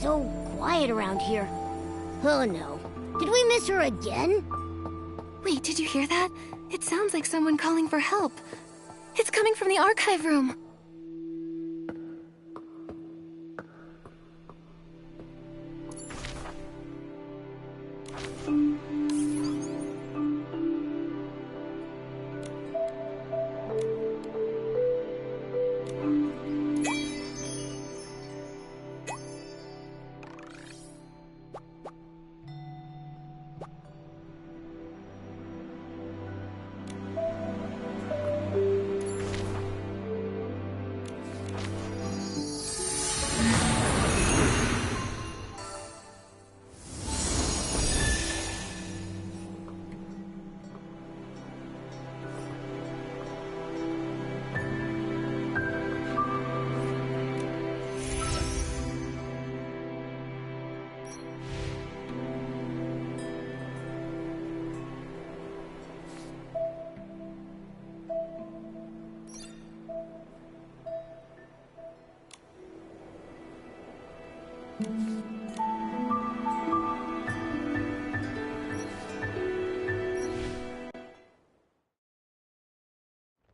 so quiet around here. Oh no. Did we miss her again? Wait, did you hear that? It sounds like someone calling for help. It's coming from the archive room.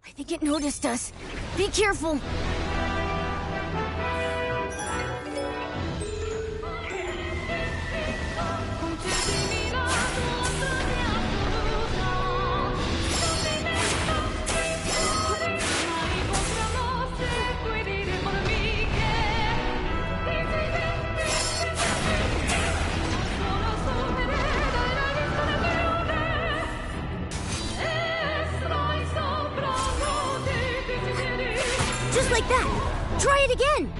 I think it noticed us. Be careful. Just like that. Try it again.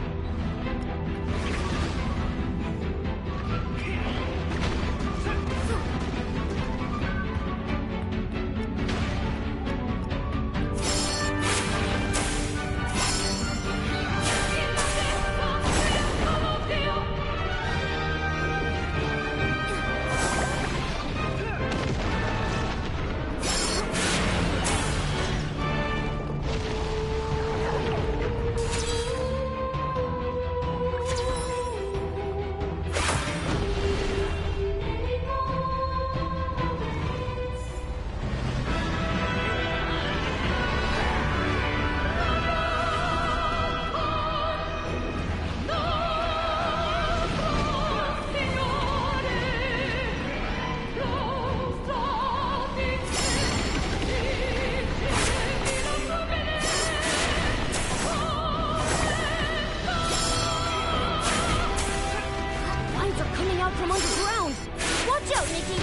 From underground. Watch out, Nikki.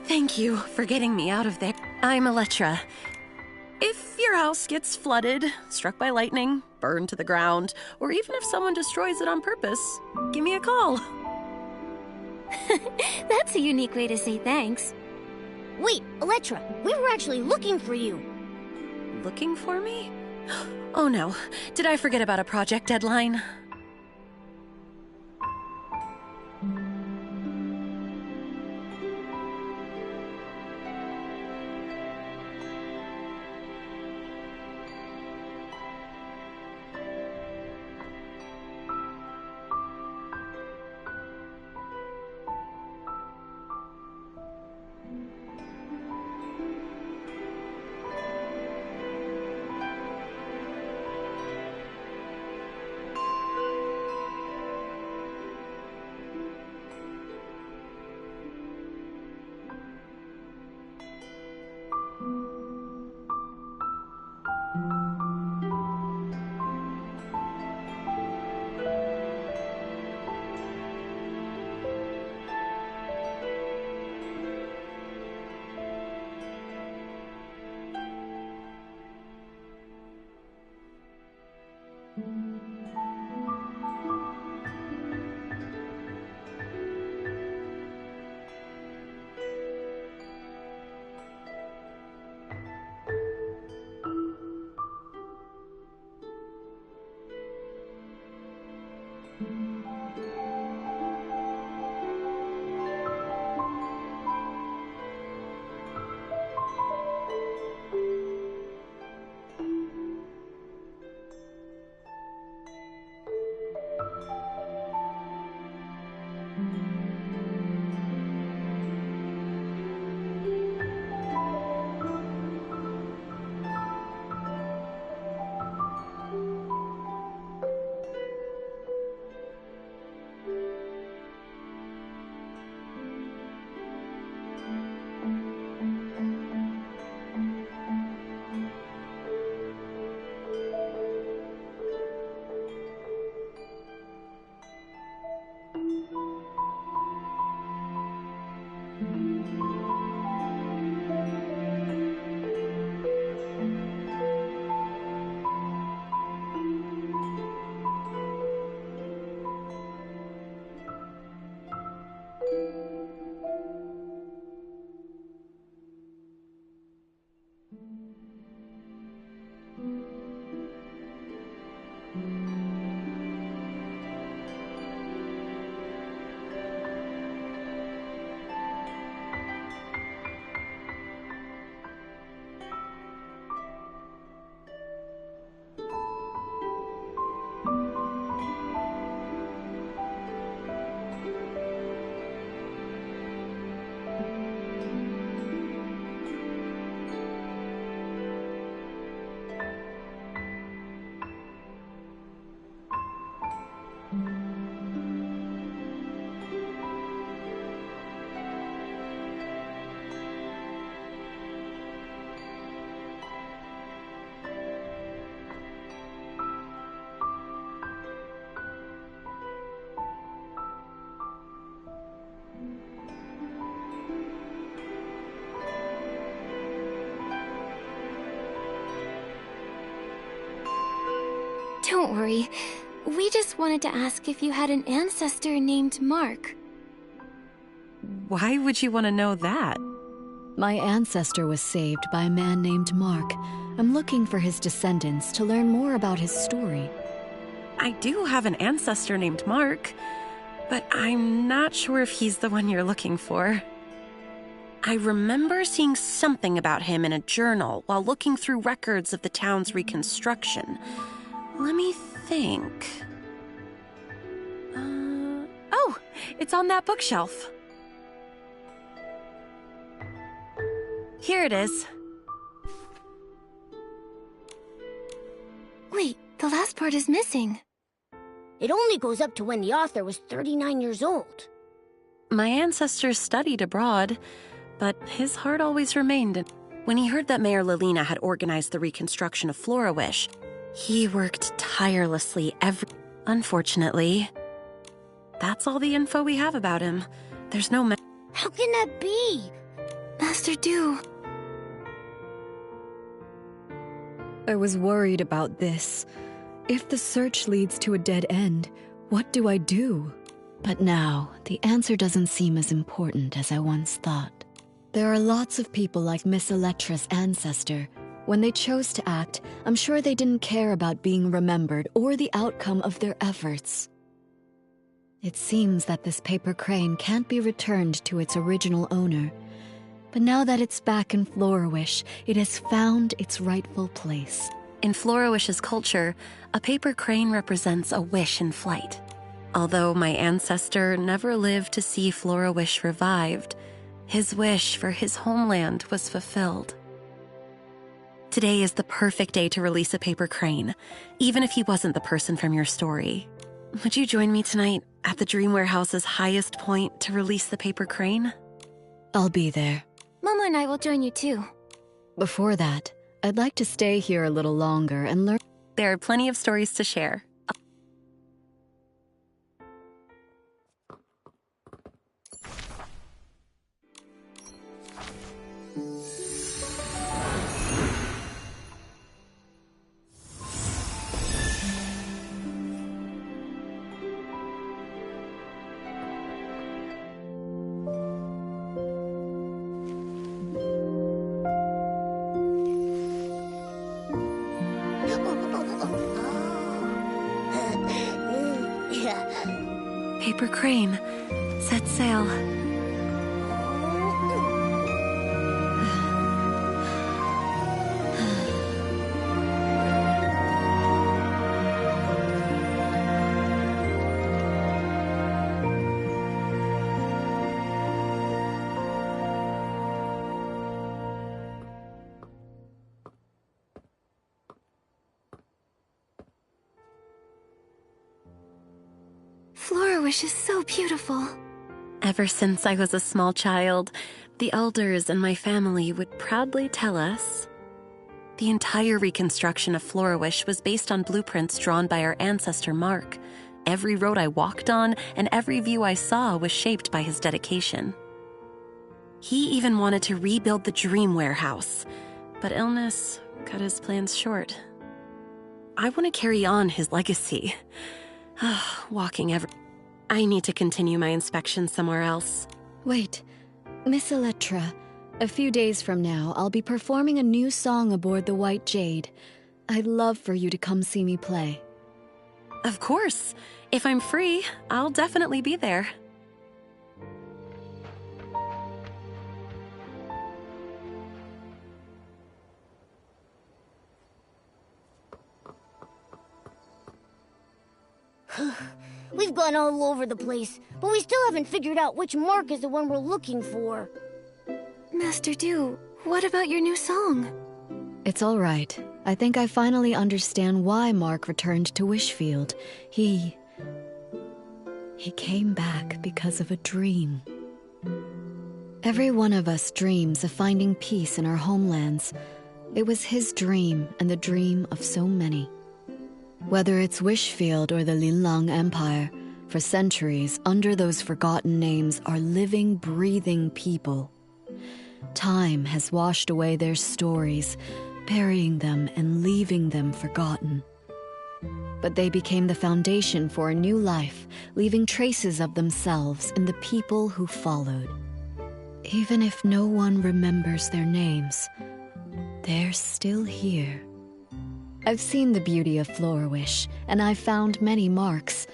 Thank you for getting me out of there. I'm Elettra. If your house gets flooded, struck by lightning, burned to the ground, or even if someone destroys it on purpose, give me a call. That's a unique way to say thanks. Wait, Elettra, we were actually looking for you. Looking for me? Oh no, did I forget about a project deadline? Don't worry. We just wanted to ask if you had an ancestor named Mark. Why would you want to know that? My ancestor was saved by a man named Mark. I'm looking for his descendants to learn more about his story. I do have an ancestor named Mark, but I'm not sure if he's the one you're looking for. I remember seeing something about him in a journal while looking through records of the town's reconstruction. Let me think. Oh, it's on that bookshelf. Here it is. Wait, the last part is missing. It only goes up to when the author was 39 years old. My ancestors studied abroad, but his heart always remained. When he heard that Mayor Lilina had organized the reconstruction of Florawish, he worked tirelessly Unfortunately, that's all the info we have about him. There's no How can that be? Master Do. I was worried about this. If the search leads to a dead end, what do I do? But now, the answer doesn't seem as important as I once thought. There are lots of people like Miss Electra's ancestor. When they chose to act, I'm sure they didn't care about being remembered or the outcome of their efforts. It seems that this paper crane can't be returned to its original owner. But now that it's back in Florawish, it has found its rightful place. In Florawish's culture, a paper crane represents a wish in flight. Although my ancestor never lived to see Florawish revived, his wish for his homeland was fulfilled. Today is the perfect day to release a paper crane, even if he wasn't the person from your story. Would you join me tonight at the Dream Warehouse's highest point to release the paper crane? I'll be there. Momo and I will join you too. Before that, I'd like to stay here a little longer and learn. There are plenty of stories to share. Paper crane, set sail. Florawish is so beautiful. Ever since I was a small child, the elders and my family would proudly tell us the entire reconstruction of Florawish was based on blueprints drawn by our ancestor Mark. Every road I walked on and every view I saw was shaped by his dedication. He even wanted to rebuild the Dream Warehouse, but illness cut his plans short. I want to carry on his legacy. Walking every... I need to continue my inspection somewhere else. Wait, Miss Electra, a few days from now, I'll be performing a new song aboard the White Jade. I'd love for you to come see me play. Of course. If I'm free, I'll definitely be there. We've gone all over the place, but we still haven't figured out which Mark is the one we're looking for. Master Do, what about your new song? It's all right. I think I finally understand why Mark returned to Wishfield. He came back because of a dream. Every one of us dreams of finding peace in our homelands. It was his dream and the dream of so many. Whether it's Wishfield or the Linlang Empire, for centuries, under those forgotten names are living, breathing people. Time has washed away their stories, burying them and leaving them forgotten. But they became the foundation for a new life, leaving traces of themselves in the people who followed. Even if no one remembers their names, they're still here. I've seen the beauty of Florawish, and I've found many marks.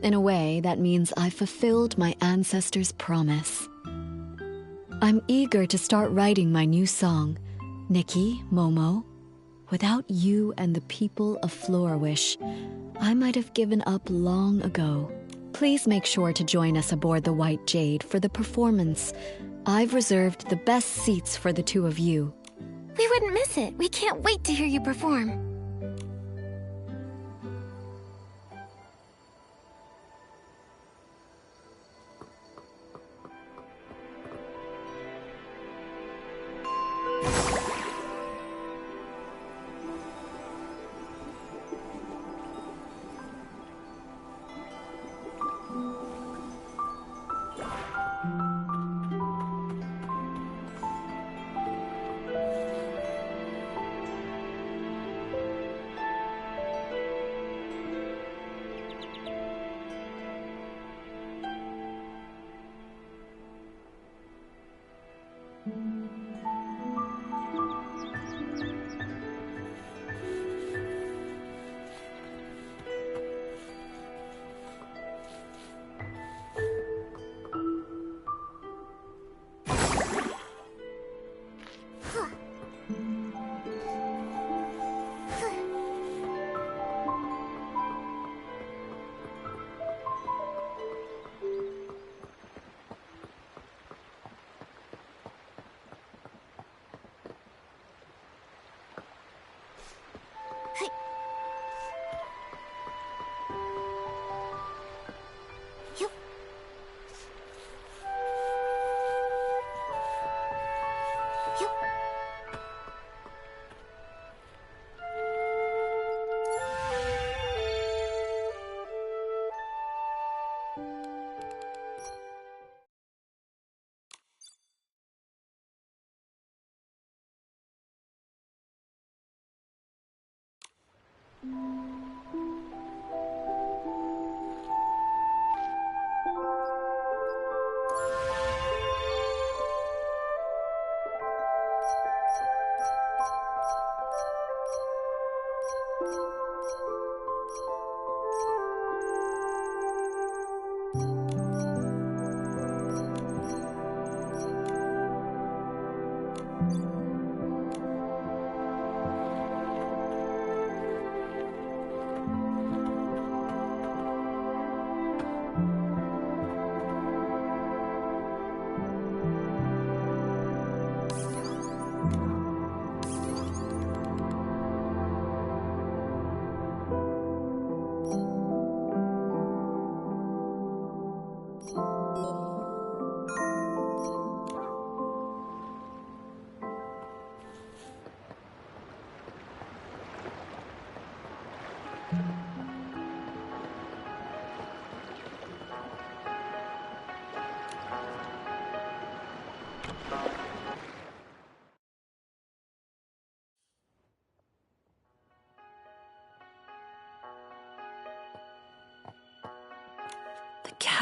In a way, that means I've fulfilled my ancestors' promise. I'm eager to start writing my new song, Nikki, Momo. Without you and the people of Florawish, I might have given up long ago. Please make sure to join us aboard the White Jade for the performance. I've reserved the best seats for the two of you. We wouldn't miss it. We can't wait to hear you perform.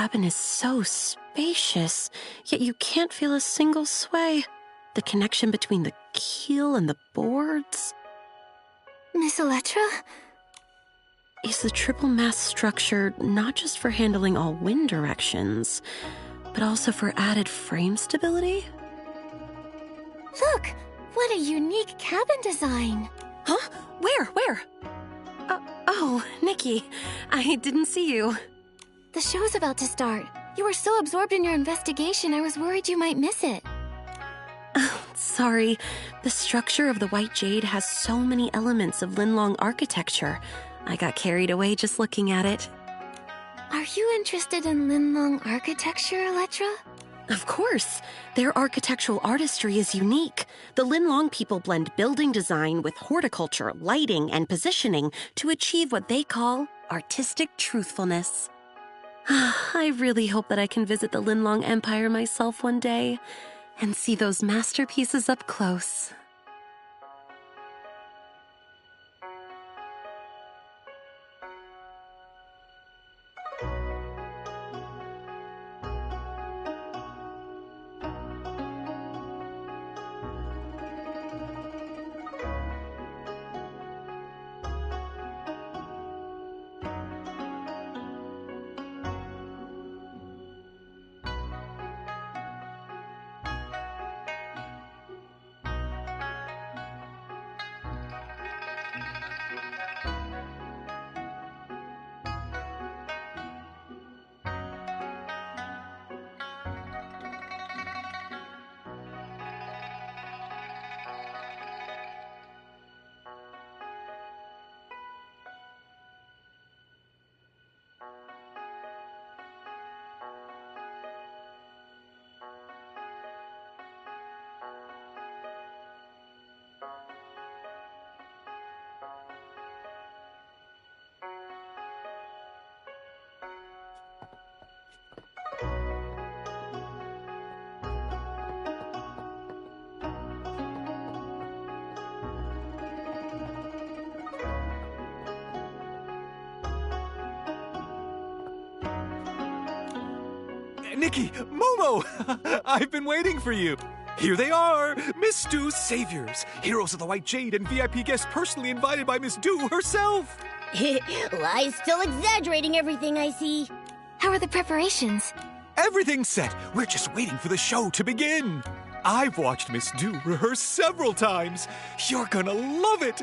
cabin is so spacious, yet you can't feel a single sway. The connection between the keel and the boards. Miss Electra? Is the triple mast structure not just for handling all wind directions, but also for added frame stability? Look! What a unique cabin design! Huh? Where? Oh, Nikki, I didn't see you. The show's about to start. You were so absorbed in your investigation, I was worried you might miss it. Sorry, the structure of the White Jade has so many elements of Linlong architecture. I got carried away just looking at it. Are you interested in Linlong architecture, Electra? Of course. Their architectural artistry is unique. The Linlong people blend building design with horticulture, lighting, and positioning to achieve what they call artistic truthfulness. I really hope that I can visit the Linlong Empire myself one day and see those masterpieces up close. Nikki, Momo! I've been waiting for you. Here they are, Miss Doo's saviors, heroes of the White Jade and VIP guests personally invited by Miss Doo herself. Lie's still exaggerating everything I see. How are the preparations? Everything's set. We're just waiting for the show to begin. I've watched Miss Doo rehearse several times. You're gonna love it.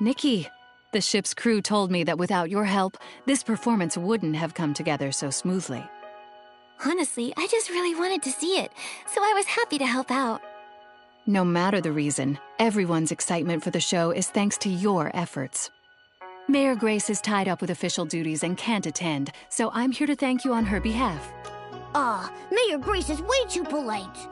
Nikki, the ship's crew told me that without your help, this performance wouldn't have come together so smoothly. Honestly, I just really wanted to see it, so I was happy to help out. No matter the reason, everyone's excitement for the show is thanks to your efforts. Mayor Grace is tied up with official duties and can't attend, so I'm here to thank you on her behalf. Mayor Grace is way too polite.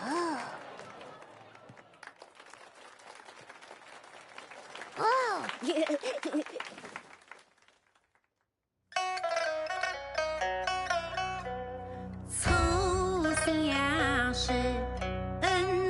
Oh. 从下是恩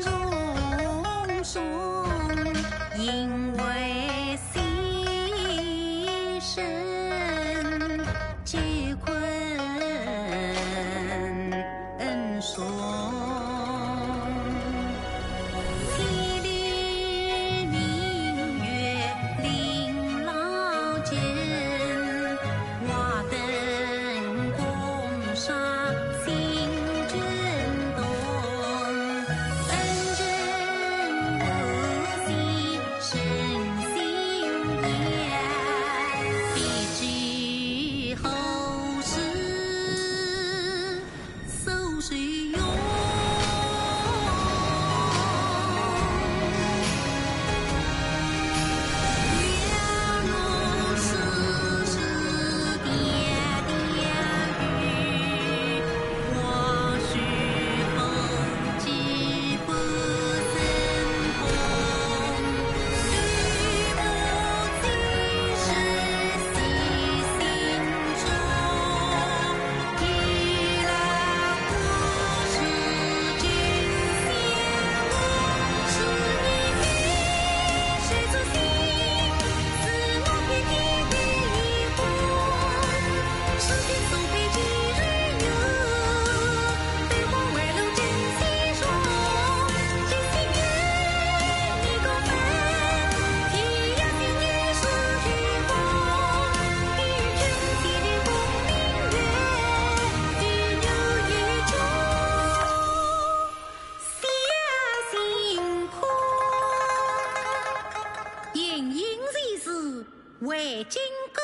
迎日时为金钩，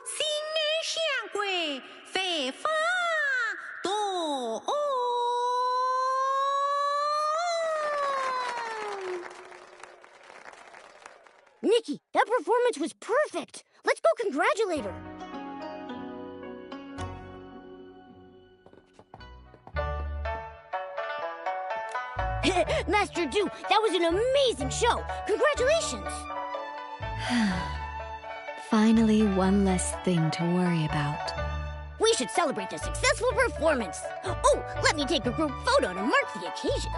新年相会飞花朵。Nikki, that performance was perfect. Let's go congratulate her. Master Du, that was an amazing show. Congratulations. Finally, one less thing to worry about. We should celebrate the successful performance. Oh, let me take a group photo to mark the occasion.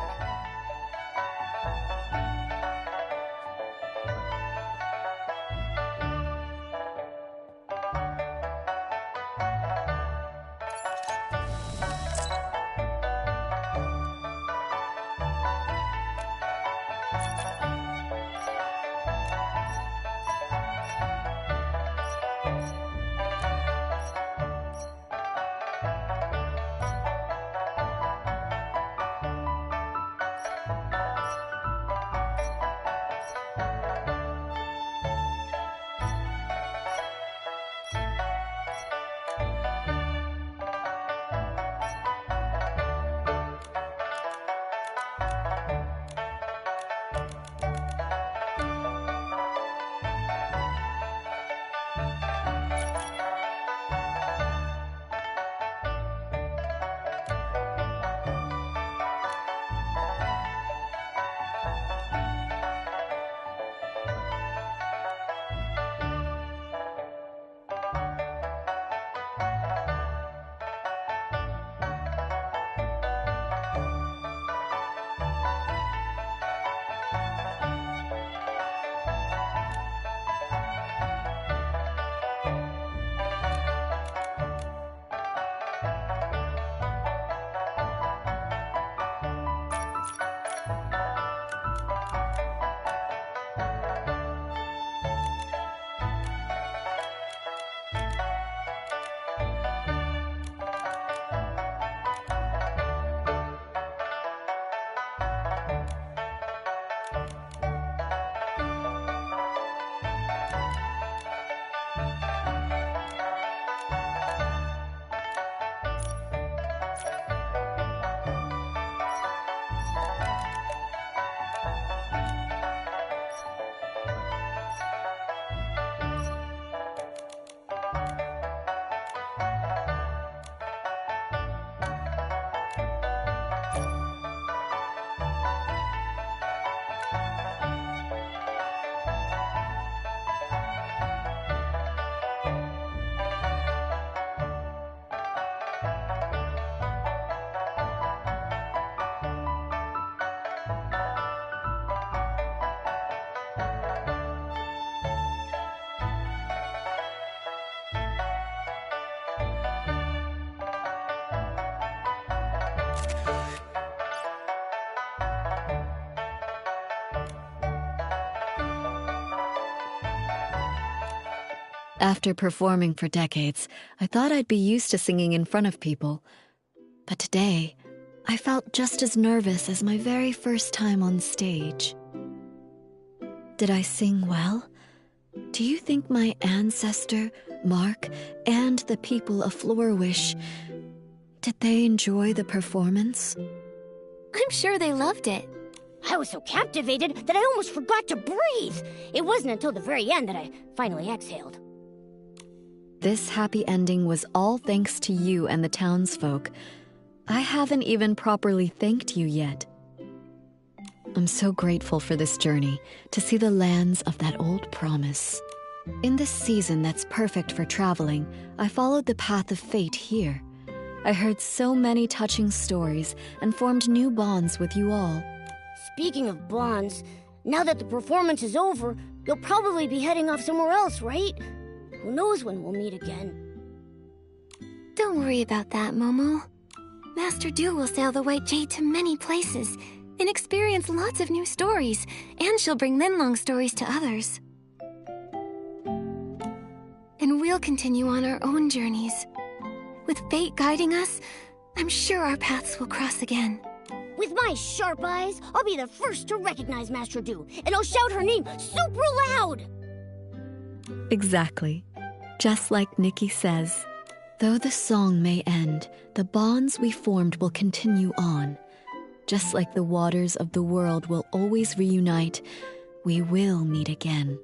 After performing for decades, I thought I'd be used to singing in front of people. But today, I felt just as nervous as my very first time on stage. Did I sing well? Do you think my ancestor, Mark, and the people of Flourish, did they enjoy the performance? I'm sure they loved it. I was so captivated that I almost forgot to breathe. It wasn't until the very end that I finally exhaled. This happy ending was all thanks to you and the townsfolk. I haven't even properly thanked you yet. I'm so grateful for this journey, to see the lands of that old promise. In this season that's perfect for traveling, I followed the path of fate here. I heard so many touching stories and formed new bonds with you all. Speaking of bonds, now that the performance is over, you'll probably be heading off somewhere else, right? Who knows when we'll meet again? Don't worry about that, Momo. Master Du will sail the White Jade to many places and experience lots of new stories, and she'll bring Linlong stories to others. And we'll continue on our own journeys. With fate guiding us, I'm sure our paths will cross again. With my sharp eyes, I'll be the first to recognize Master Do, and I'll shout her name super loud! Exactly. Just like Nikki says. Though the song may end, the bonds we formed will continue on. Just like the waters of the world will always reunite, we will meet again.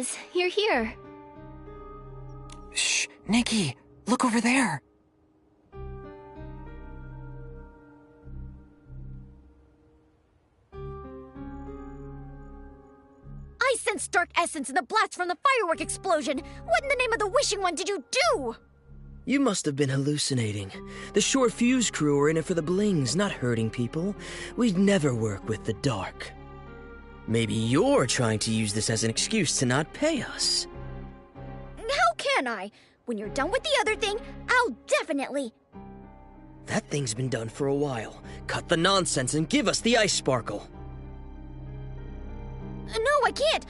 says, you're here. Shh, Nikki, look over there. I sensed dark essence in the blast from the firework explosion. What in the name of the Wishing One did you do? You must have been hallucinating. The short fuse crew are in it for the blings, not hurting people. We'd never work with the dark. Maybe you're trying to use this as an excuse to not pay us. How can I? When you're done with the other thing, I'll definitely... That thing's been done for a while. Cut the nonsense and give us the ice sparkle. No, I can't.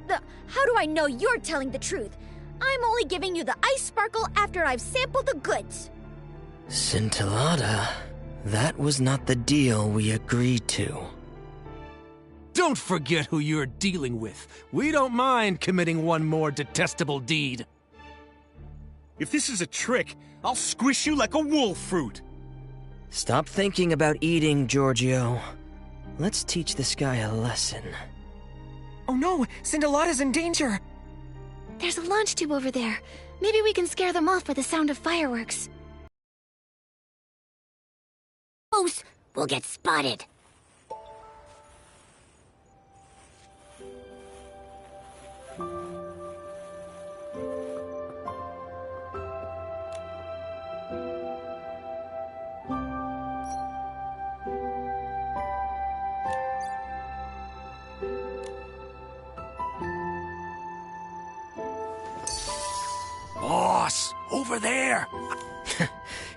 How do I know you're telling the truth? I'm only giving you the ice sparkle after I've sampled the goods. Scintillata, that was not the deal we agreed to. Don't forget who you're dealing with. We don't mind committing one more detestable deed. If this is a trick, I'll squish you like a wolf fruit. Stop thinking about eating, Giorgio. Let's teach this guy a lesson. Oh no, Scintillata's in danger. There's a launch tube over there. Maybe we can scare them off with the sound of fireworks. Close, we'll get spotted. Boss, over there.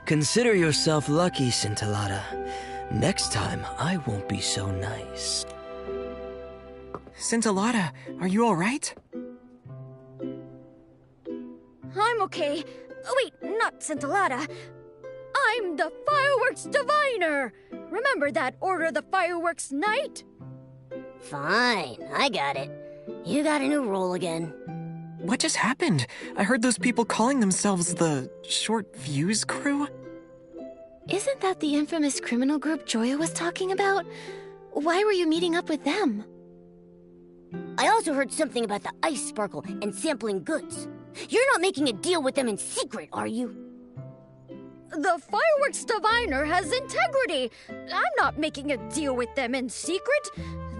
Consider yourself lucky, Scintillata. Next time, I won't be so nice. Scintillata, are you alright? I'm okay. Oh, wait, not Scintillata. I'm the Fireworks Diviner. Remember that Order of the Fireworks Knight? Fine, I got it. You got a new role again. What just happened? I heard those people calling themselves the Short Fuse Crew. Isn't that the infamous criminal group Joya was talking about? Why were you meeting up with them? I also heard something about the ice sparkle and sampling goods. You're not making a deal with them in secret, are you? The Fireworks Diviner has integrity. I'm not making a deal with them in secret.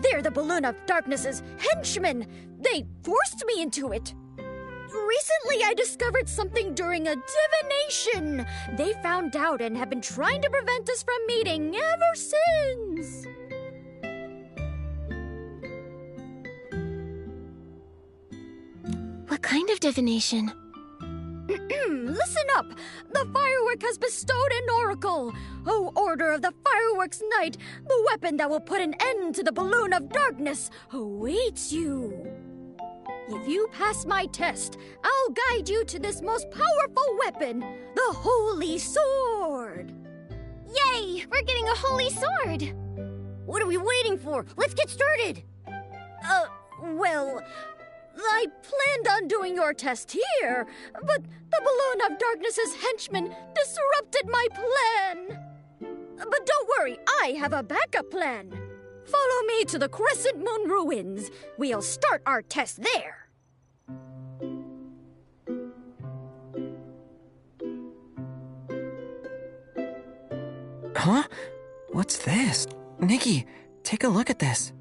They're the Balloon of Darkness's henchmen. They forced me into it. Recently, I discovered something during a divination. They found out and have been trying to prevent us from meeting ever since. What kind of divination? Listen up! The firework has bestowed an oracle! O Order of the Fireworks Knight, the weapon that will put an end to the Balloon of Darkness awaits you! If you pass my test, I'll guide you to this most powerful weapon, the Holy Sword! Yay! We're getting a holy sword! What are we waiting for? Let's get started! Well, I planned on doing your test here, but the Balloon of Darkness's henchmen disrupted my plan. But don't worry, I have a backup plan. Follow me to the Crescent Moon Ruins. We'll start our test there. Huh? What's this? Nikki, take a look at this.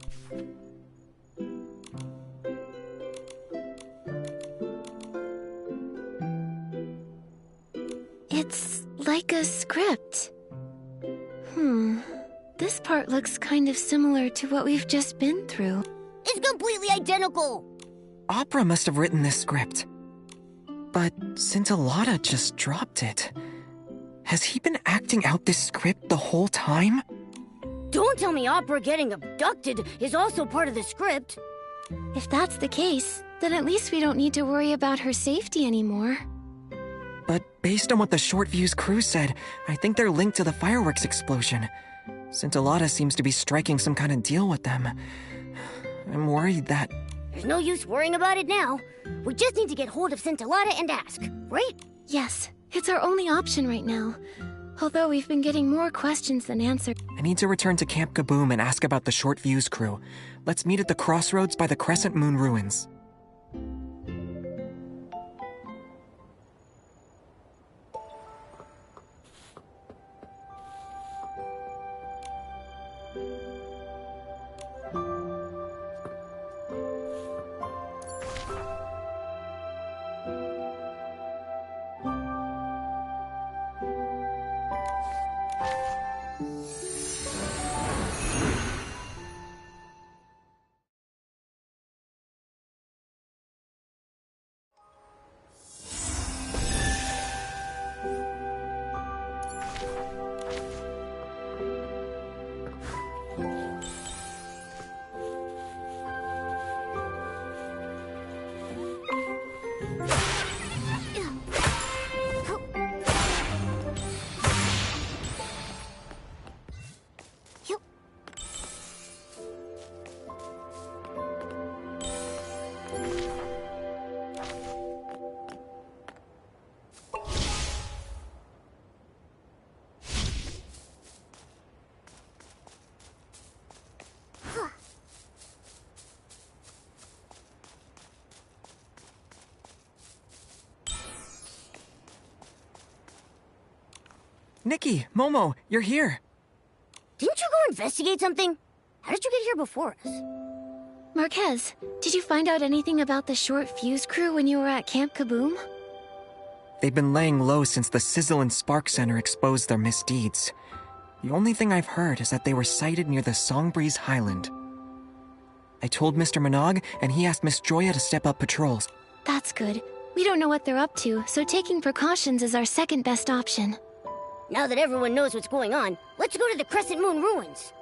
It's like a script. This part looks kind of similar to what we've just been through. It's completely identical! Opera must have written this script. But Scintillata just dropped it. Has he been acting out this script the whole time? Don't tell me Opera getting abducted is also part of the script. If that's the case, then at least we don't need to worry about her safety anymore. But based on what the Short Fuse crew said, I think they're linked to the fireworks explosion. Scintillata seems to be striking some kind of deal with them. I'm worried that... There's no use worrying about it now. We just need to get hold of Scintillata and ask, right? Yes, it's our only option right now. Although we've been getting more questions than answers. I need to return to Camp Kaboom and ask about the Short Fuse crew. Let's meet at the crossroads by the Crescent Moon Ruins. Nikki, Momo, you're here. Didn't you go investigate something? How did you get here before us? Marquez, did you find out anything about the short fuse crew when you were at Camp Kaboom? They've been laying low since the Sizzle and Spark Center exposed their misdeeds. The only thing I've heard is that they were sighted near the Songbreeze Highland. I told Mr. Minogue, and he asked Miss Joya to step up patrols. That's good. We don't know what they're up to, so taking precautions is our second best option. Now that everyone knows what's going on, let's go to the Crescent Moon ruins.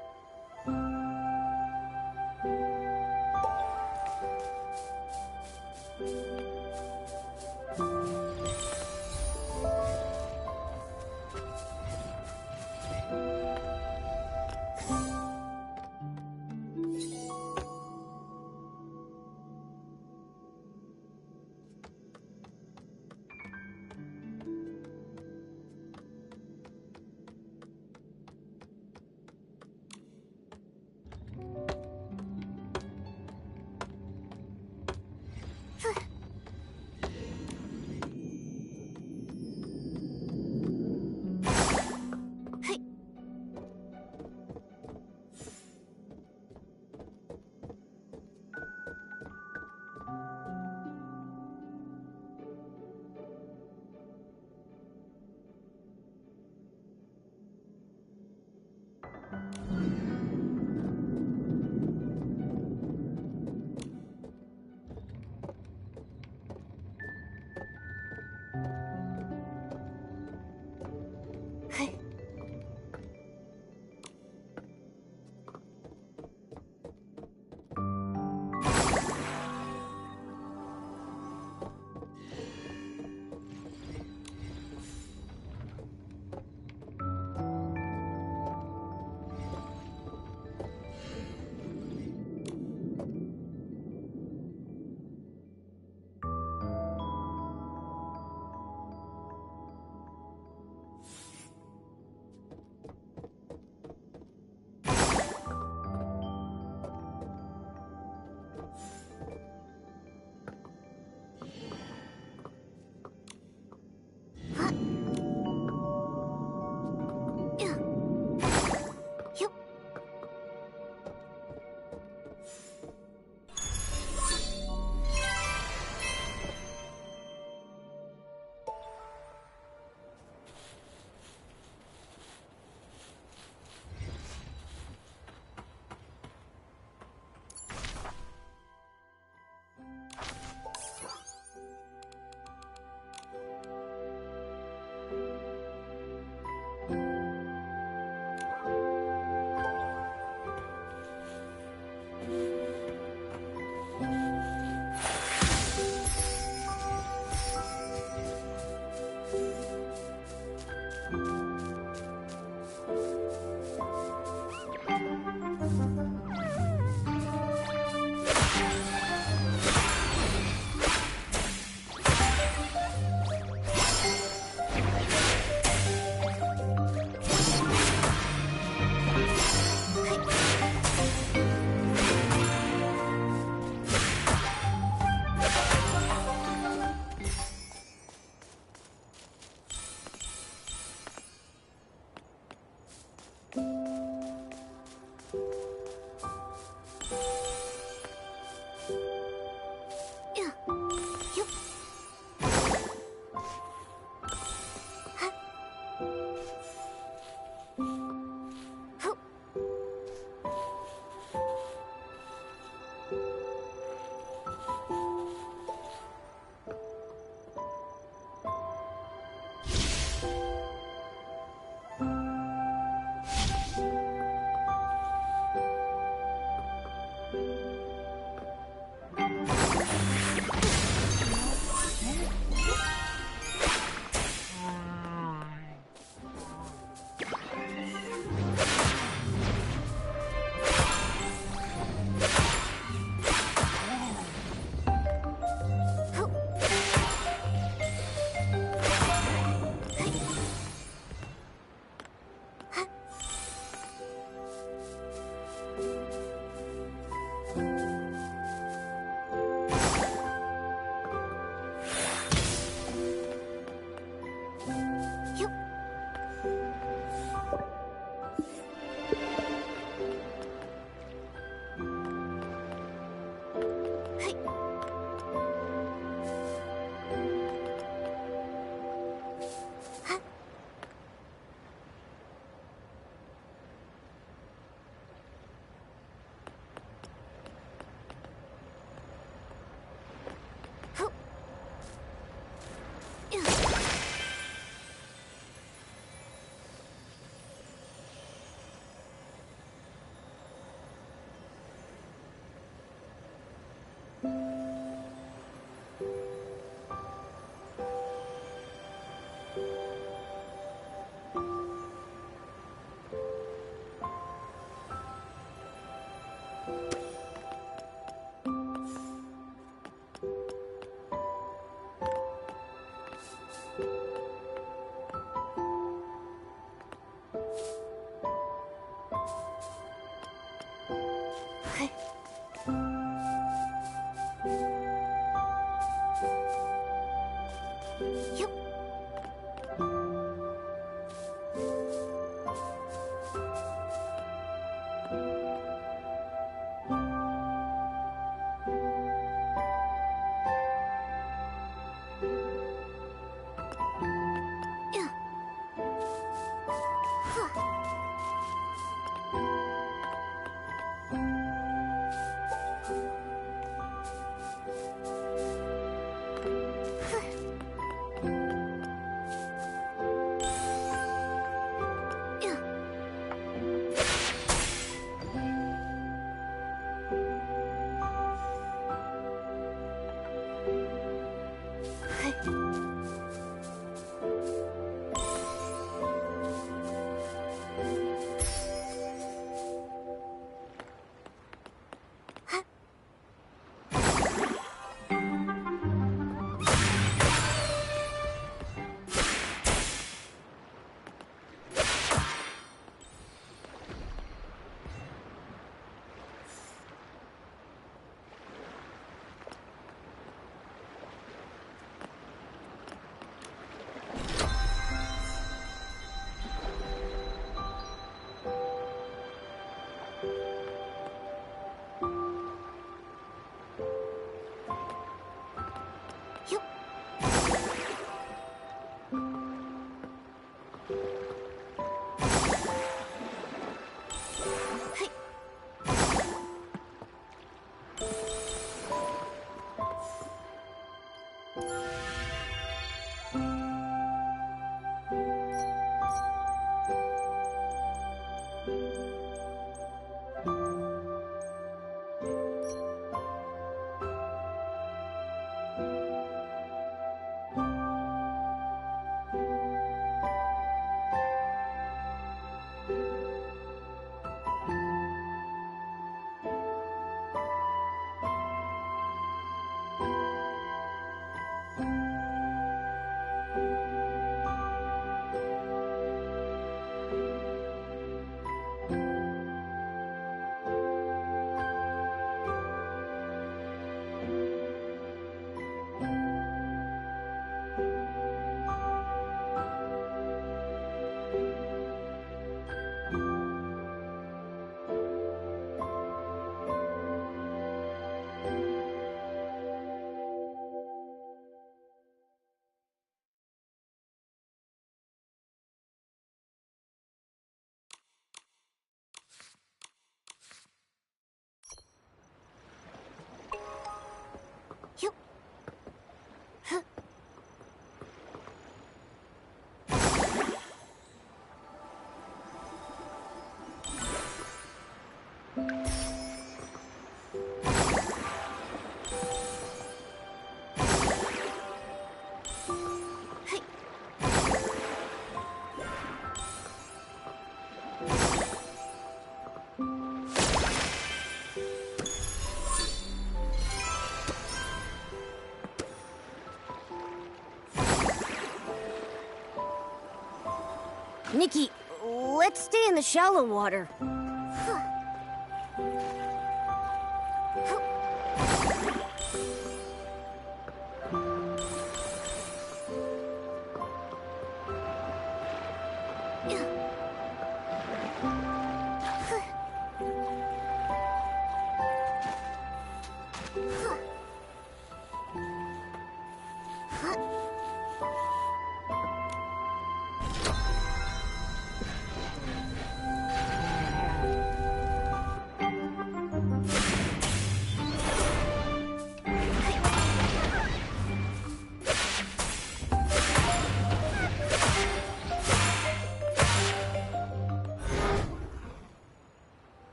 Nikki, let's stay in the shallow water.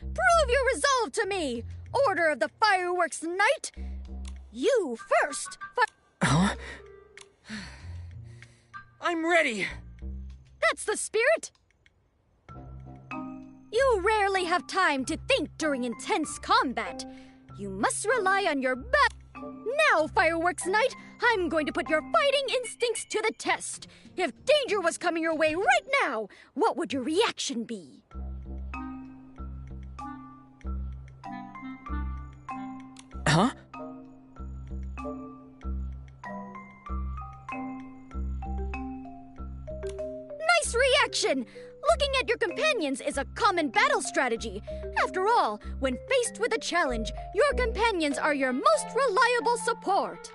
Prove your resolve to me! Order of the Fireworks Knight! You first! Huh? I'm ready! That's the spirit! You rarely have time to think during intense combat. You must rely on your Now, Fireworks Knight, I'm going to put your fighting instincts to the test. If danger was coming your way right now, what would your reaction be? Huh? Nice reaction! Looking at your companions is a common battle strategy. After all, when faced with a challenge, your companions are your most reliable support.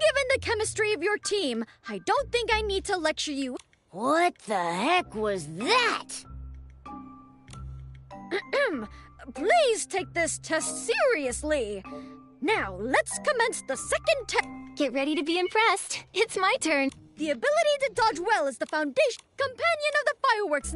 Given the chemistry of your team, I don't think I need to lecture you. What the heck was that? Please take this test seriously. Now, let's commence the second test. Get ready to be impressed. It's my turn. The ability to dodge well is the foundation companion of the fireworks.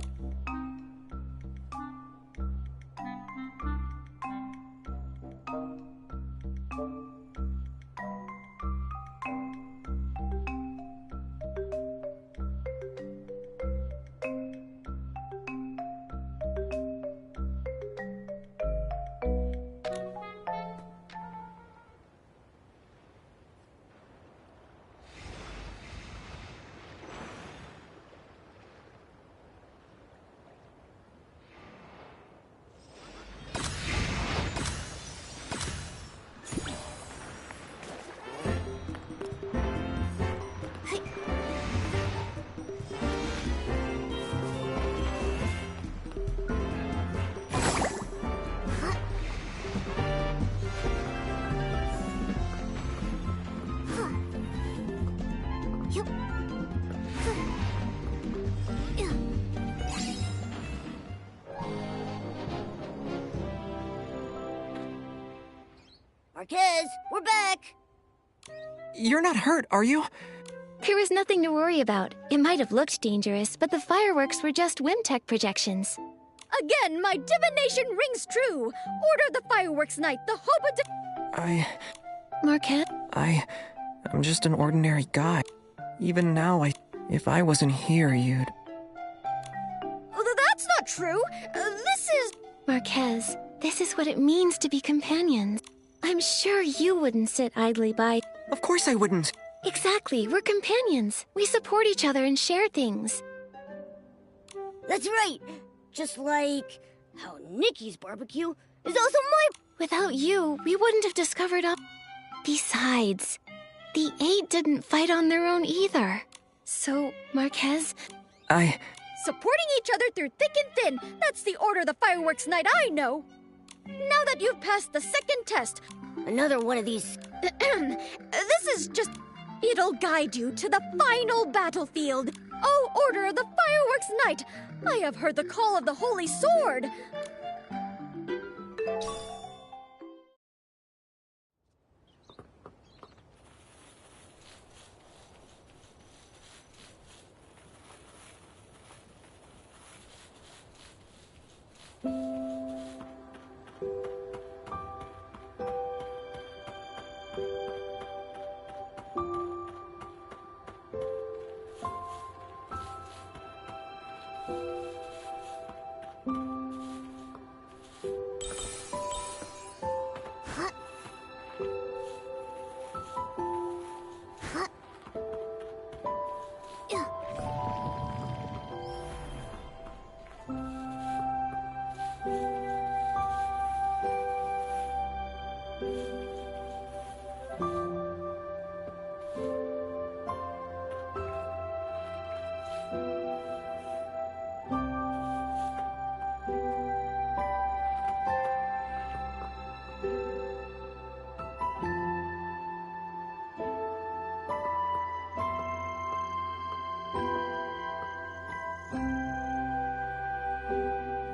Marquez, we're back! You're not hurt, are you? There was nothing to worry about. It might have looked dangerous, but the fireworks were just Whimtech projections. Again, my divination rings true. Order the fireworks night, the hope of Marquez? I'm just an ordinary guy. Even now, if I wasn't here, you'd... That's not true. This is... Marquez, this is what it means to be companions. I'm sure you wouldn't sit idly by. Of course I wouldn't. Exactly, we're companions. We support each other and share things. That's right. Just like how Nikki's barbecue is also my... Without you, we wouldn't have discovered up. Besides, the 8 didn't fight on their own either. So, Marquez... Supporting each other through thick and thin. That's the order of the fireworks night I know. Now that you've passed the second test... Another one of these... This is just... It'll guide you to the final battlefield. Oh, order of the fireworks night! I have heard the call of the Holy Sword!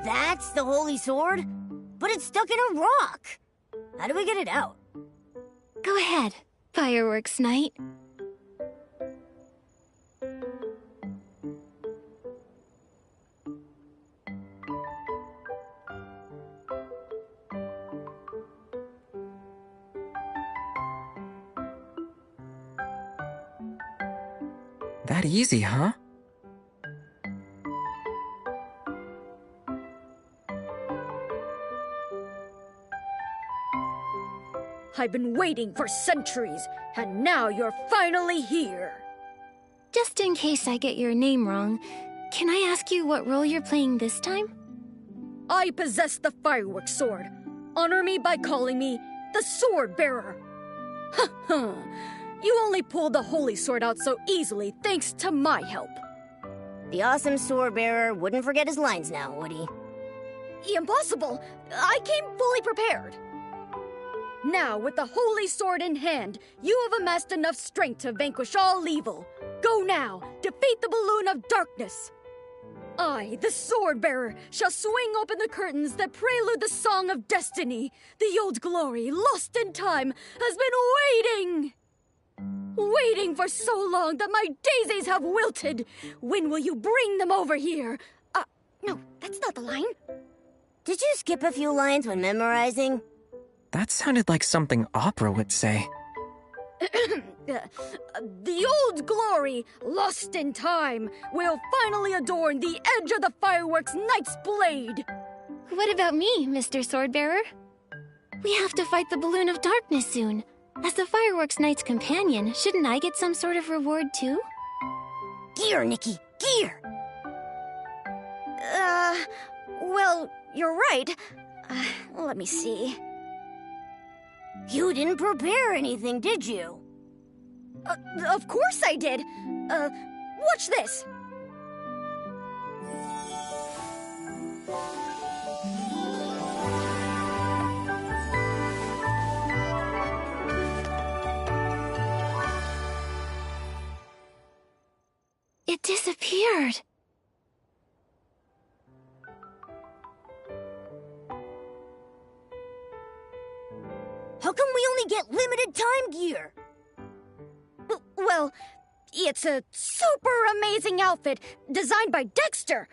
That's the Holy Sword? But it's stuck in a rock. How do we get it out? Go ahead, fireworks night. That easy, huh? I've been waiting for centuries, and now you're finally here. Just in case I get your name wrong, can I ask you what role you're playing this time? I possess the fireworks sword. Honor me by calling me the Sword Bearer. Ha! You only pulled the Holy Sword out so easily thanks to my help. The awesome sword bearer wouldn't forget his lines now, would he? Impossible! I came fully prepared. Now, with the Holy Sword in hand, you have amassed enough strength to vanquish all evil. Go now, defeat the Balloon of Darkness. I, the Sword Bearer, shall swing open the curtains that prelude the Song of Destiny. The old glory, lost in time, has been waiting! Waiting for so long that my daisies have wilted. When will you bring them over here? No, that's not the line. Did you skip a few lines when memorizing? That sounded like something opera would say. The old glory, lost in time, will finally adorn the edge of the fireworks knight's blade. What about me, Mr. Swordbearer? We have to fight the Balloon of Darkness soon. As the fireworks knight's companion, shouldn't I get some sort of reward too? Gear, Nikki, gear! Well, you're right. Let me see. You didn't prepare anything, did you? Of course I did. Watch this. It disappeared. How come we only get limited time gear? Well, it's a super amazing outfit designed by Dexter.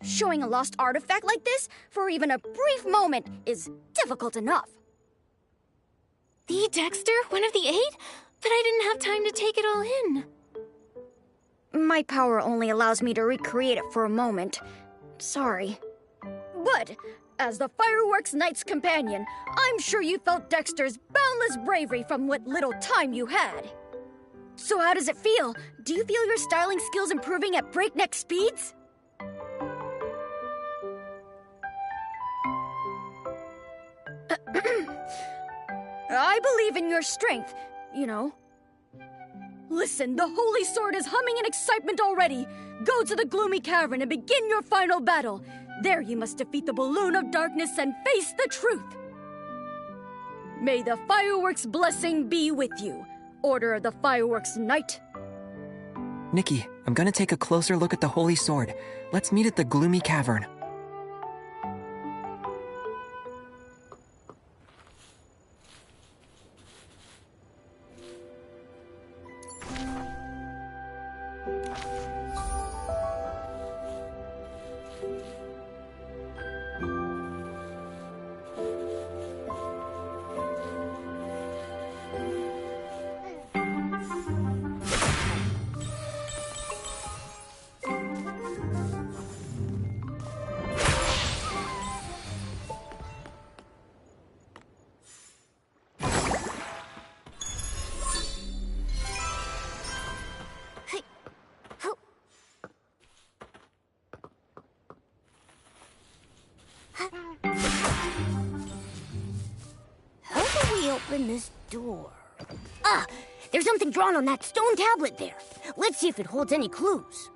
Showing a lost artifact like this for even a brief moment is difficult enough. The Dexter? One of the 8? But I didn't have time to take it all in. My power only allows me to recreate it for a moment. Sorry. But, as the Fireworks Knight's companion, I'm sure you felt Dexter's boundless bravery from what little time you had. So how does it feel? Do you feel your styling skills improving at breakneck speeds? I believe in your strength, you know. Listen, the Holy Sword is humming in excitement already. Go to the Gloomy Cavern and begin your final battle. There you must defeat the Balloon of Darkness and face the truth. May the Fireworks blessing be with you. Order of the Fireworks Knight. Nikki, I'm gonna take a closer look at the Holy Sword. Let's meet at the Gloomy Cavern. How do we open this door? Ah! There's something drawn on that stone tablet there. Let's see if it holds any clues.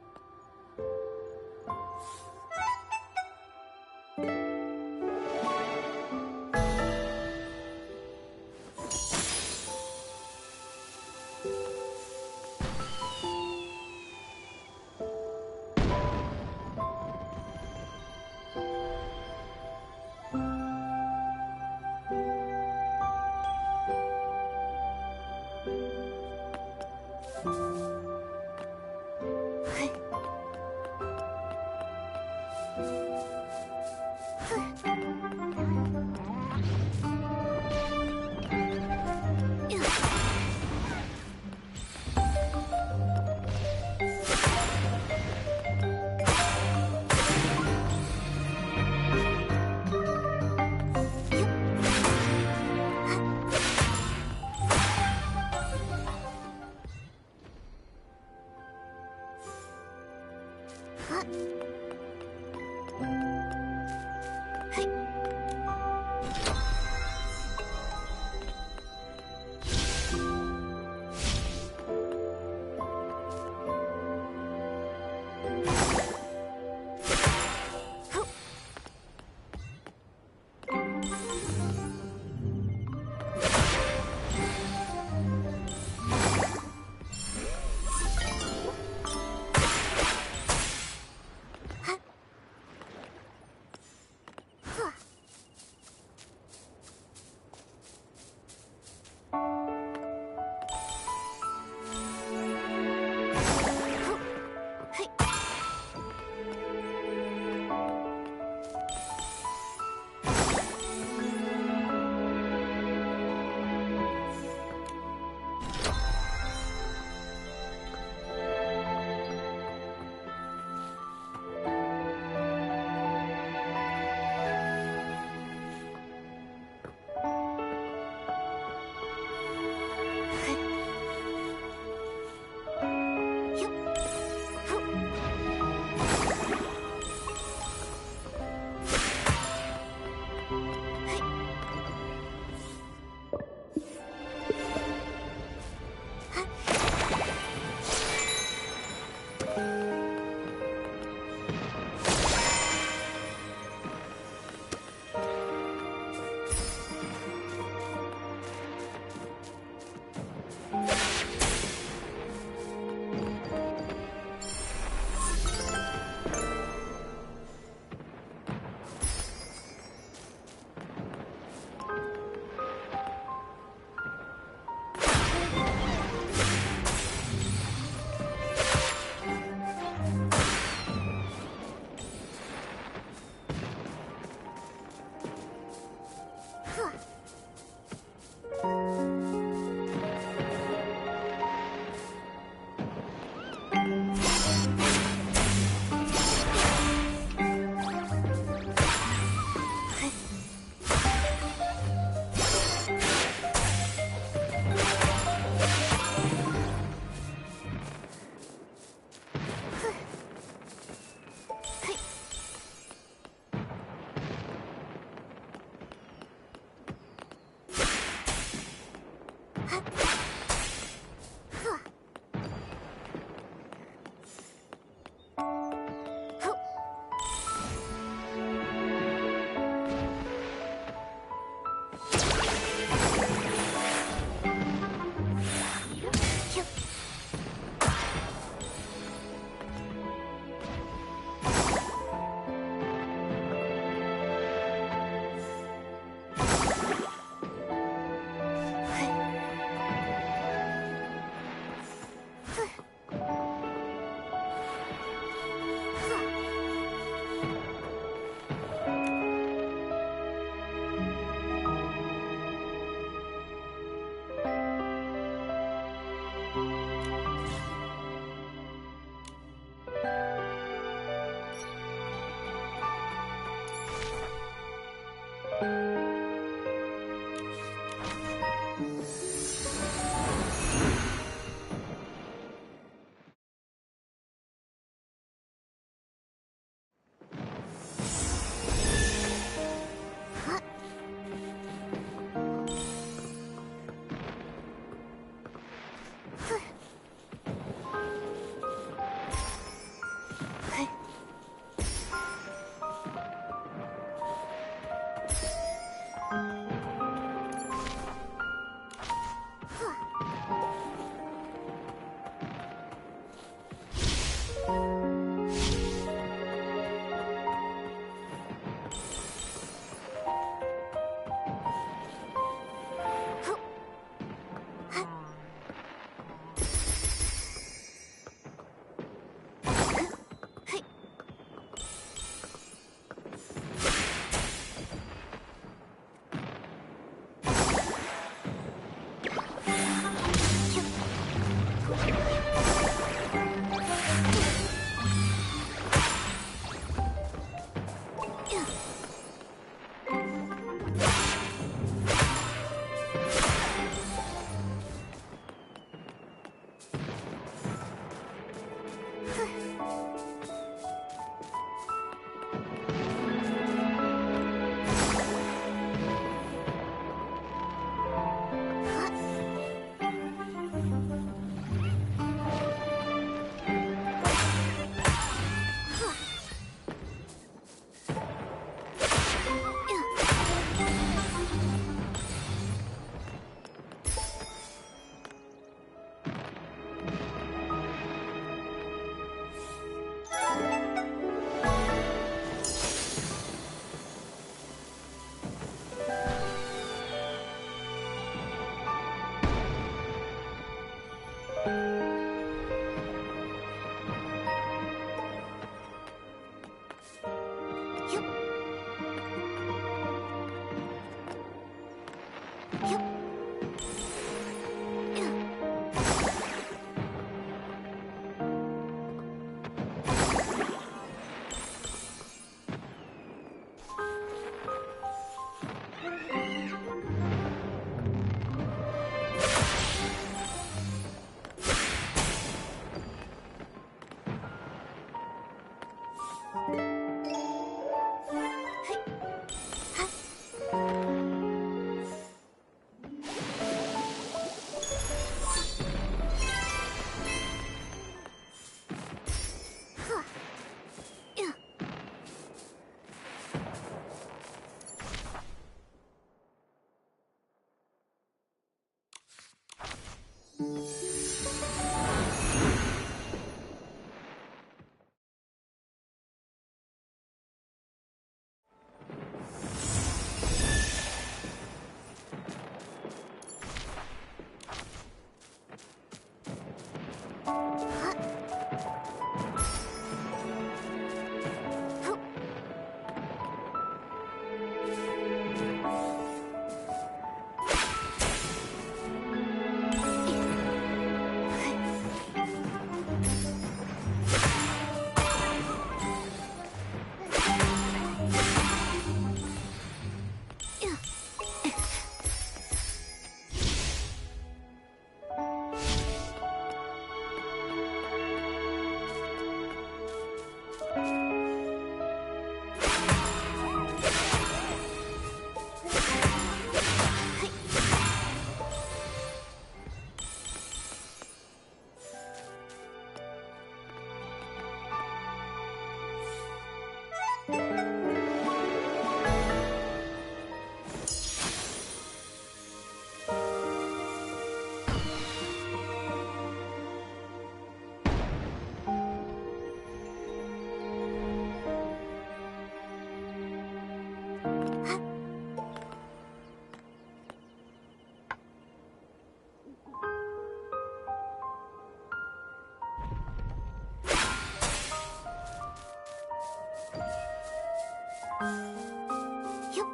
Yup.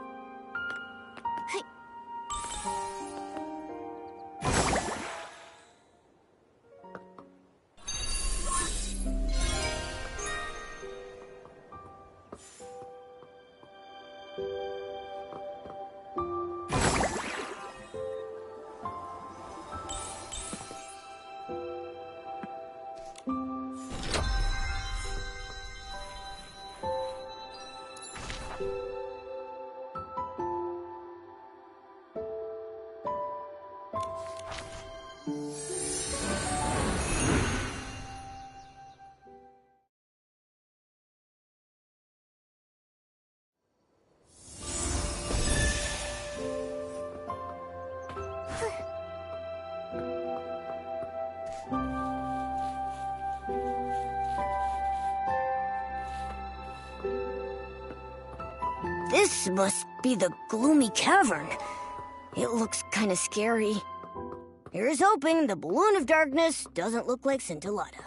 Hey. This must be the gloomy cavern. It looks kind of scary. Here's hoping the balloon of darkness doesn't look like Scintillata.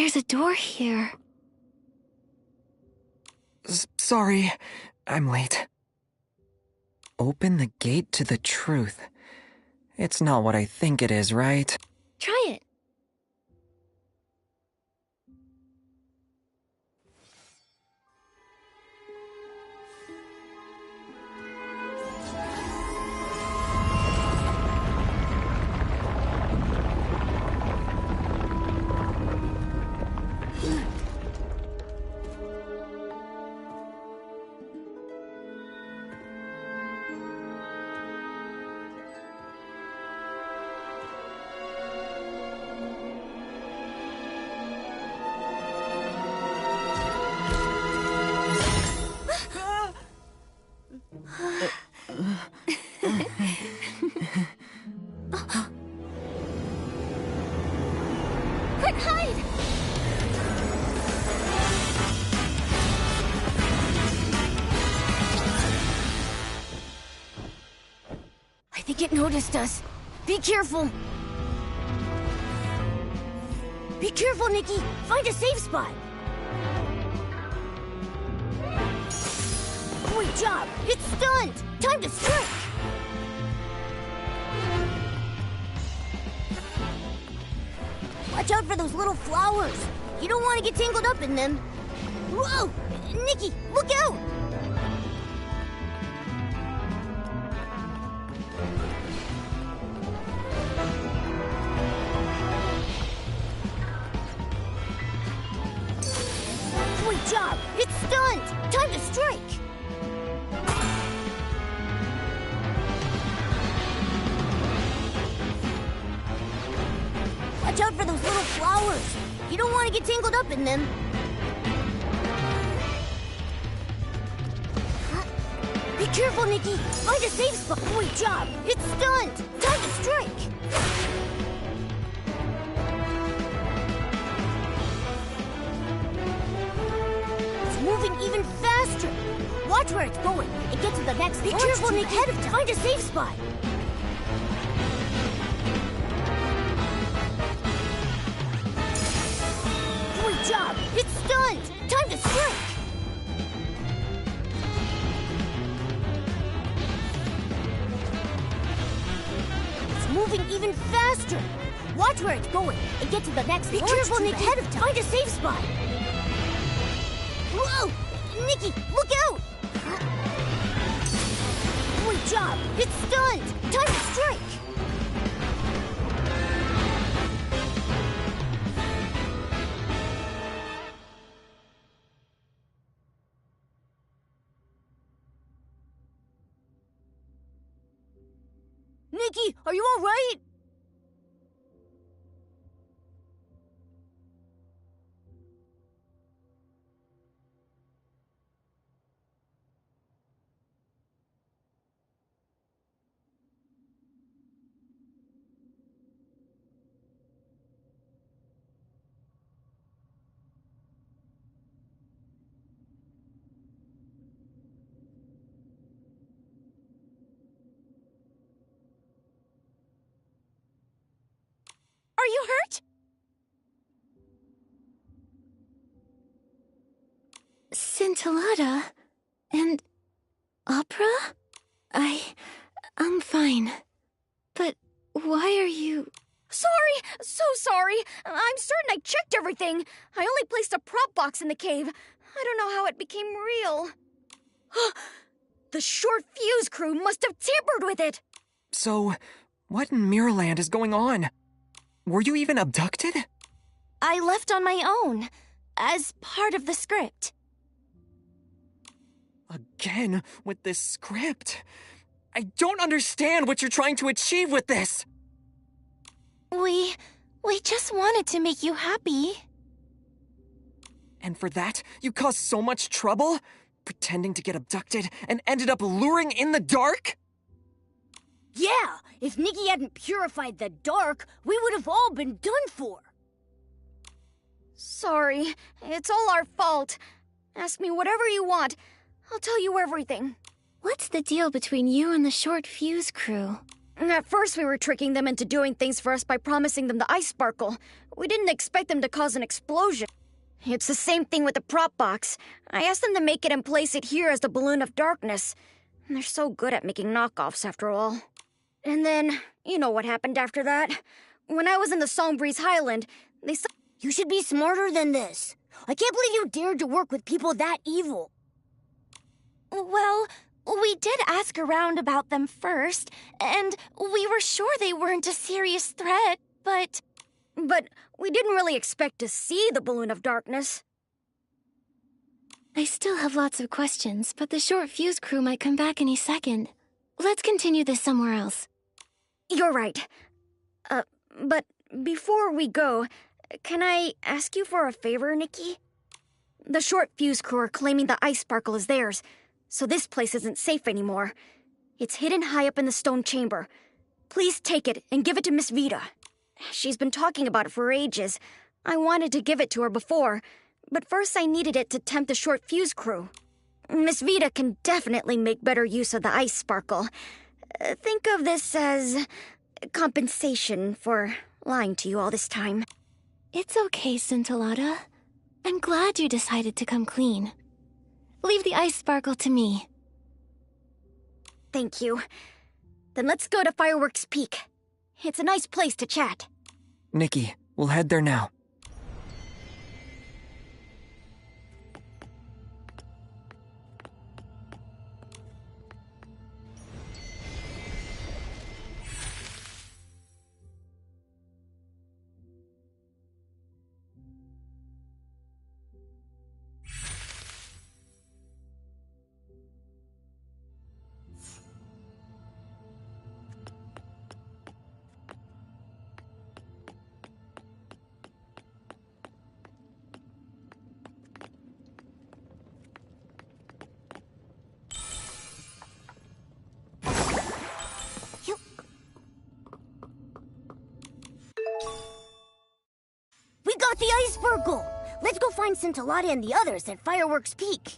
There's a door here. Sorry, I'm late. Open the gate to the truth. It's not what I think it is, right? Try it. Quick, hide! I think it noticed us. Be careful. Be careful, Nikki. Find a safe spot. Great job. It's stunned. Time to strike. Watch out for those little flowers. You don't want to get tangled up in them. Whoa! Nikki, look out! Great job! It's stunned! Time to strike! Watch out for those little flowers. You don't want to get tangled up in them. Be careful, Nikki. Find a safe spot. Great job. It's stunned. Time to strike. It's moving even faster. Watch where it's going and get to the next. Be careful, Nikki. Ahead of time. Find a safe spot. Great job! It's stunned! Time to strike! It's moving even faster! Watch where it's going and get to the next. Be careful, Nikki! Ahead of time. Find a safe spot! Whoa! Nikki, look out! Great job! It's stunned! Time to strike! Nikki, are you all right? Are you hurt? Scintillata and opera? I'm fine. But why are you... Sorry, so sorry. I'm certain I checked everything. I only placed a prop box in the cave. I don't know how it became real. The short fuse crew must have tampered with it. So, what in Mirrorland is going on? Were you even abducted? I left on my own, as part of the script. Again, with this script. I don't understand what you're trying to achieve with this. We just wanted to make you happy. And for that, you caused so much trouble? Pretending to get abducted and ended up luring in the dark? Yeah, if Nikki hadn't purified the dark, we would have all been done for. Sorry, it's all our fault. Ask me whatever you want. I'll tell you everything. What's the deal between you and the short fuse crew? At first, we were tricking them into doing things for us by promising them the ice sparkle. We didn't expect them to cause an explosion. It's the same thing with the prop box. I asked them to make it and place it here as the balloon of darkness. They're so good at making knockoffs, after all. And then, you know what happened after that. When I was in the Songbreeze Highland, they said... You should be smarter than this. I can't believe you dared to work with people that evil. Well, we did ask around about them first, and we were sure they weren't a serious threat, but... But we didn't really expect to see the balloon of darkness. I still have lots of questions, but the short fuse crew might come back any second. Let's continue this somewhere else. You're right. But before we go, can I ask you for a favor, Nikki? The short fuse crew are claiming the ice sparkle is theirs, so this place isn't safe anymore. It's hidden high up in the stone chamber. Please take it and give it to Miss Vita. She's been talking about it for ages. I wanted to give it to her before, but first I needed it to tempt the short fuse crew. Miss Vita can definitely make better use of the ice sparkle. Think of this as compensation for lying to you all this time. It's okay, Scintillata. I'm glad you decided to come clean. Leave the ice sparkle to me. Thank you. Then let's go to Fireworks Peak. It's a nice place to chat. Nikki, we'll head there now. We got the ice sparkle! Let's go find Scintillata and the others at Fireworks Peak.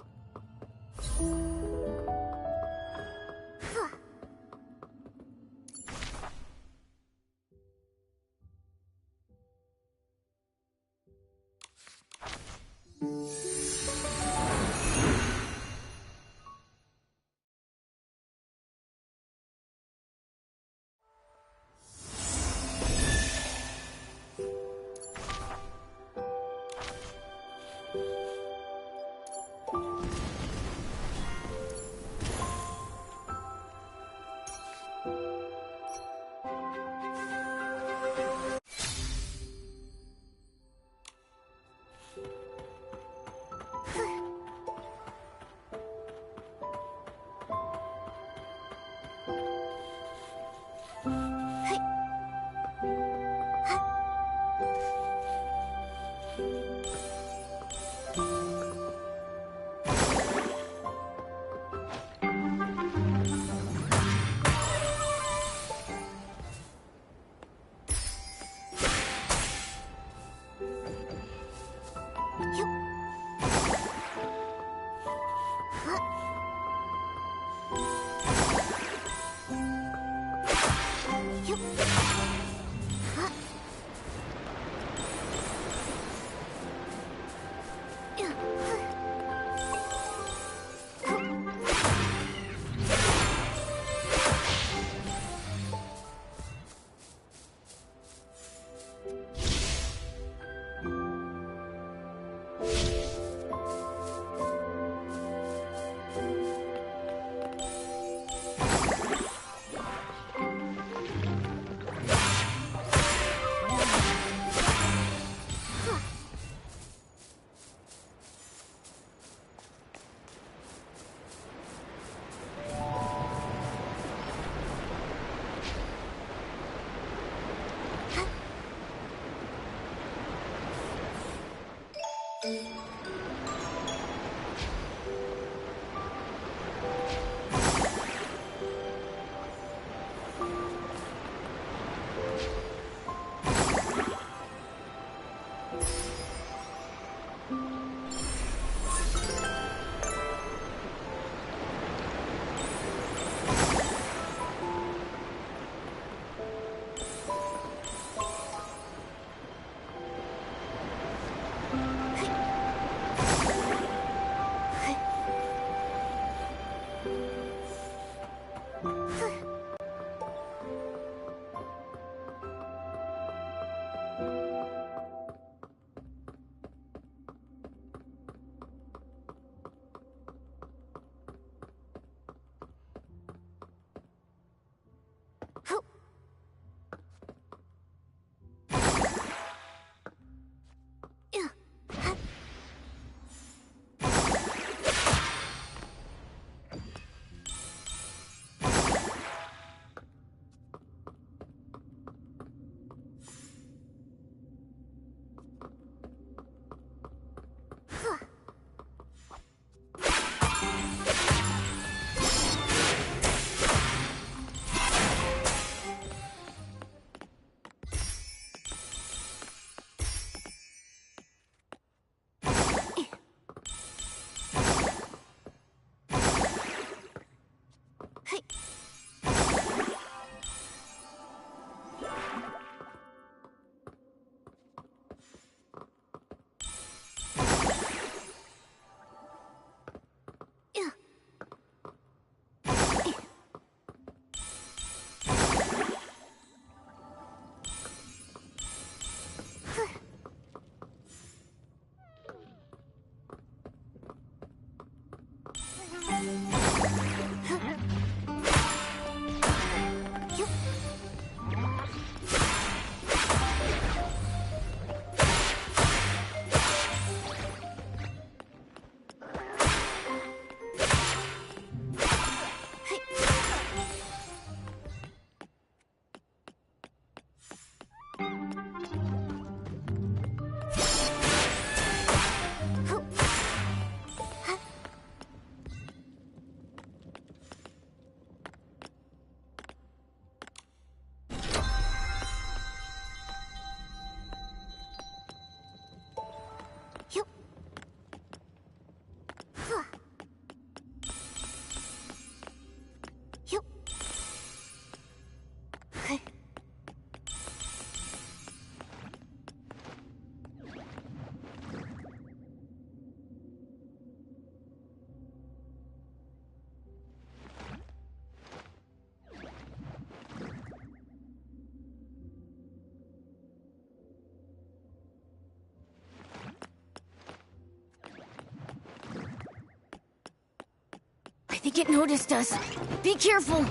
think it noticed us. Be careful.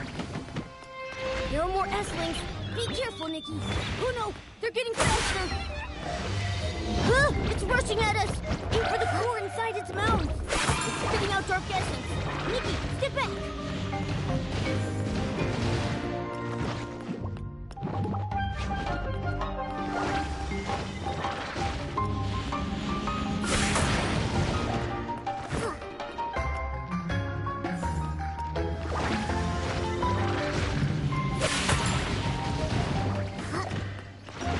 There are more S-Lings. Be careful, Nikki. Oh no, they're getting faster. Ah, it's rushing at us. Aim for the core inside its mouth. It's spitting out dark essence. Nikki, step back.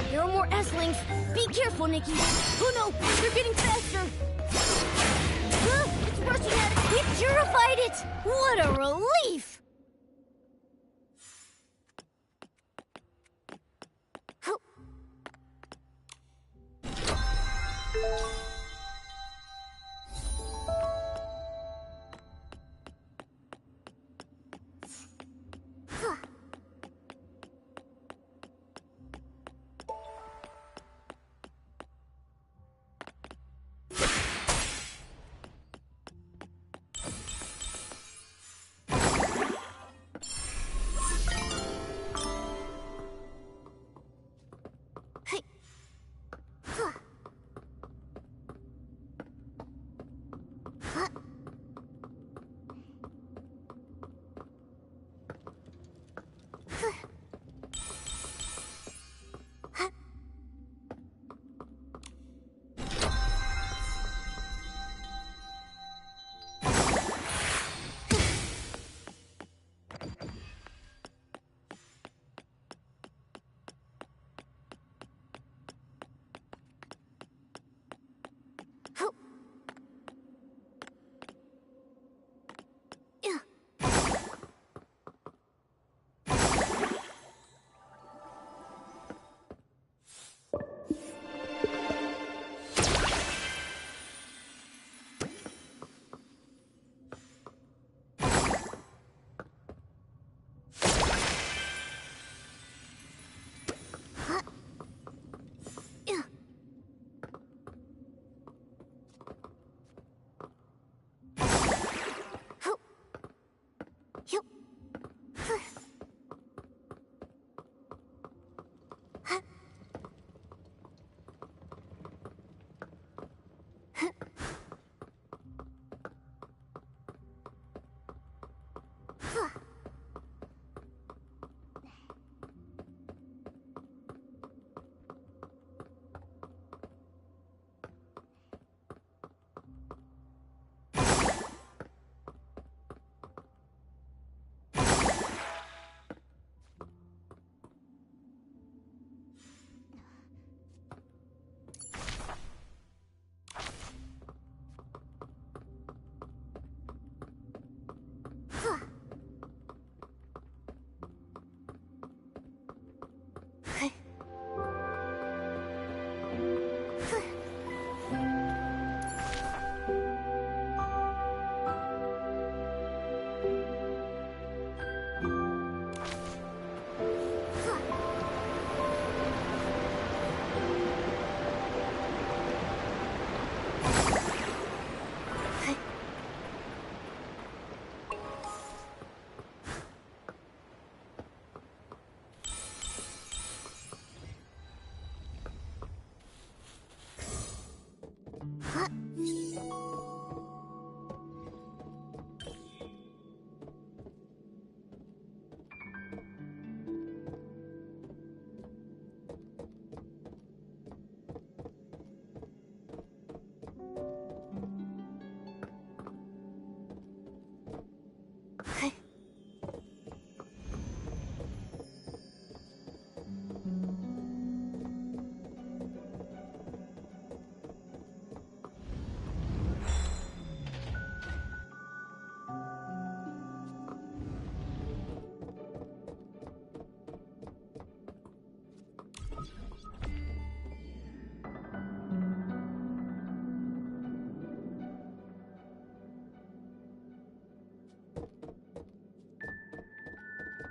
There are more S-Lings. Be careful, Nikki. Oh no, they're getting faster. Ah, it's rushing at us. We purified it. What a relief.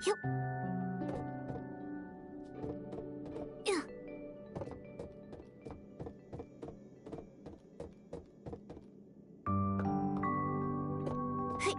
Yup. Yeah. Hey.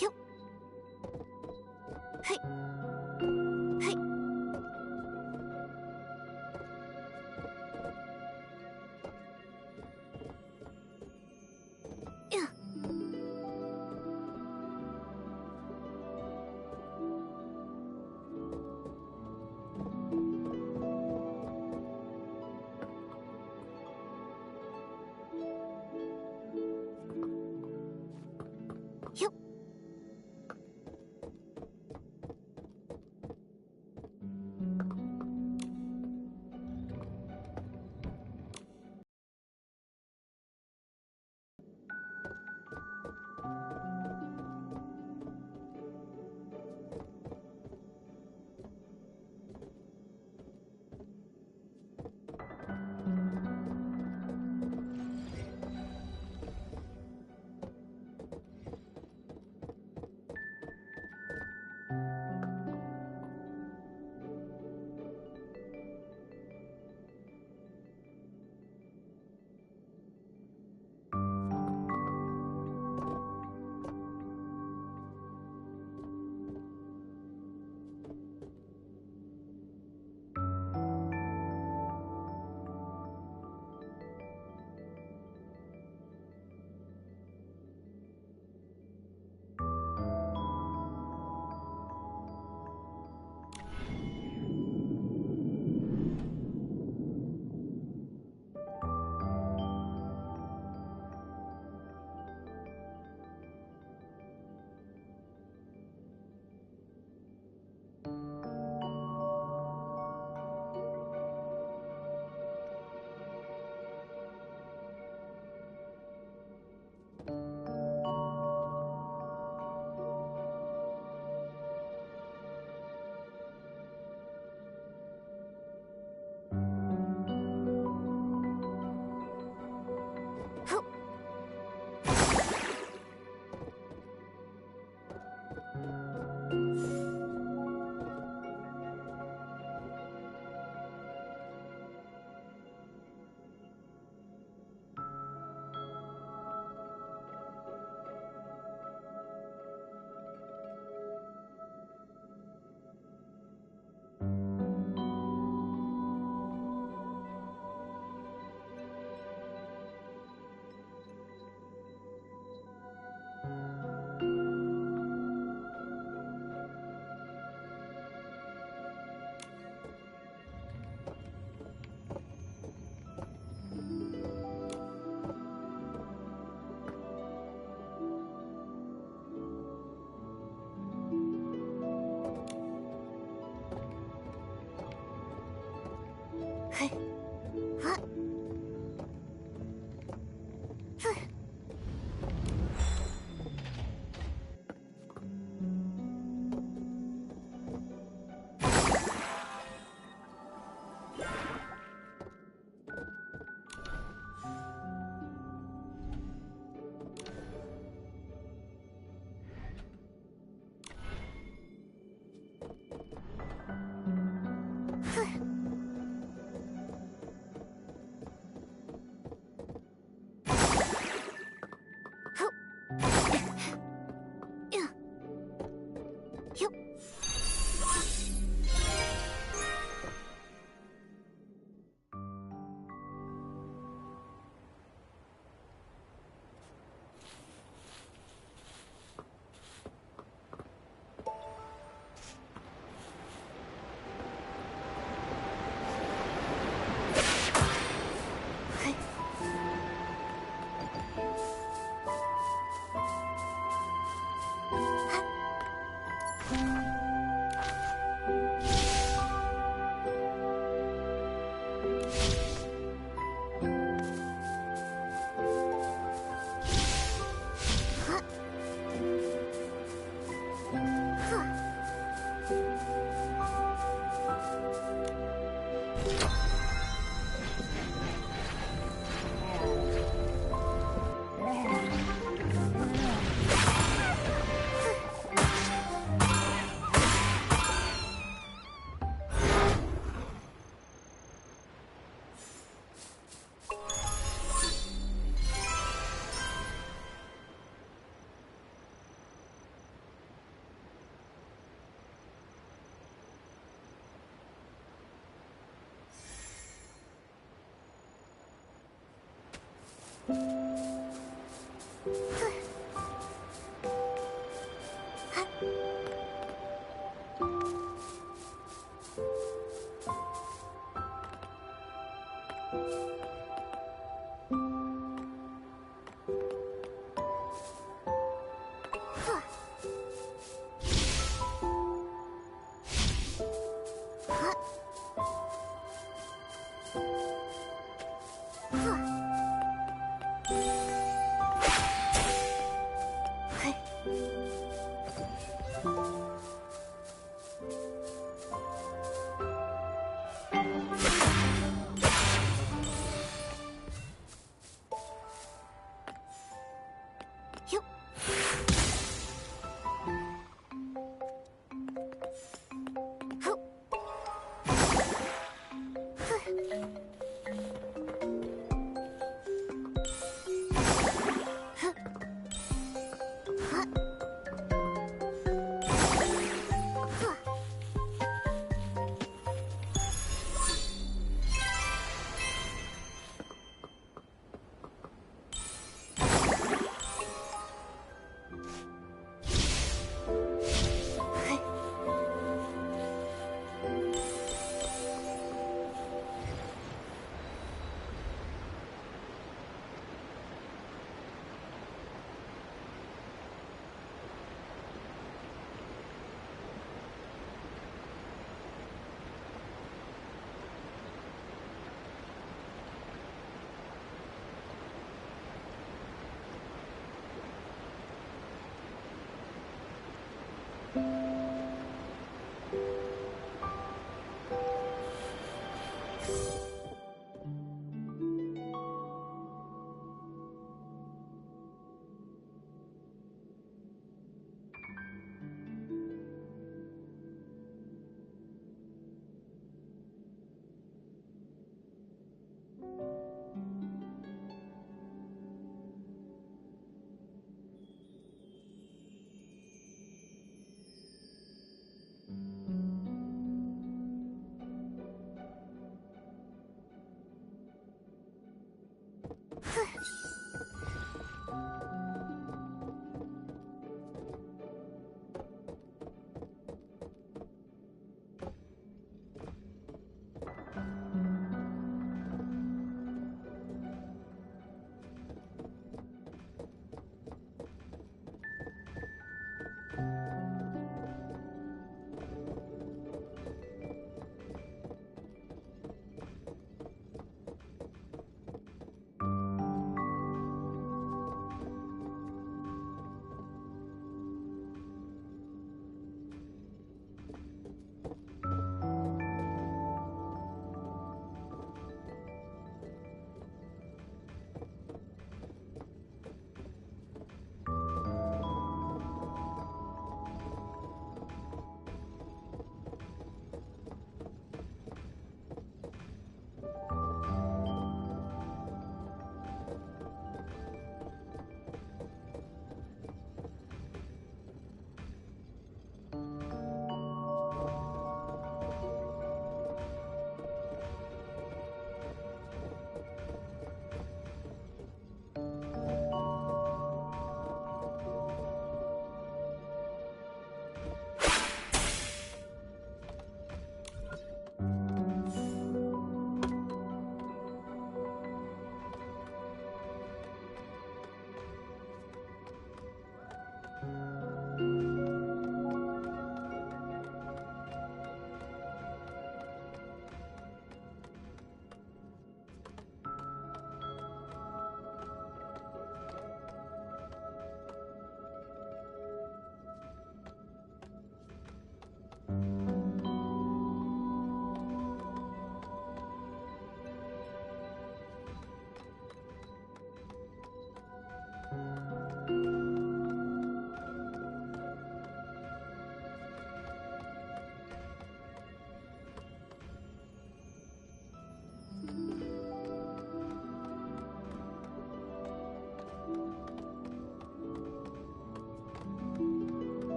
Yup. Hey. Hey. Yeah. Yup.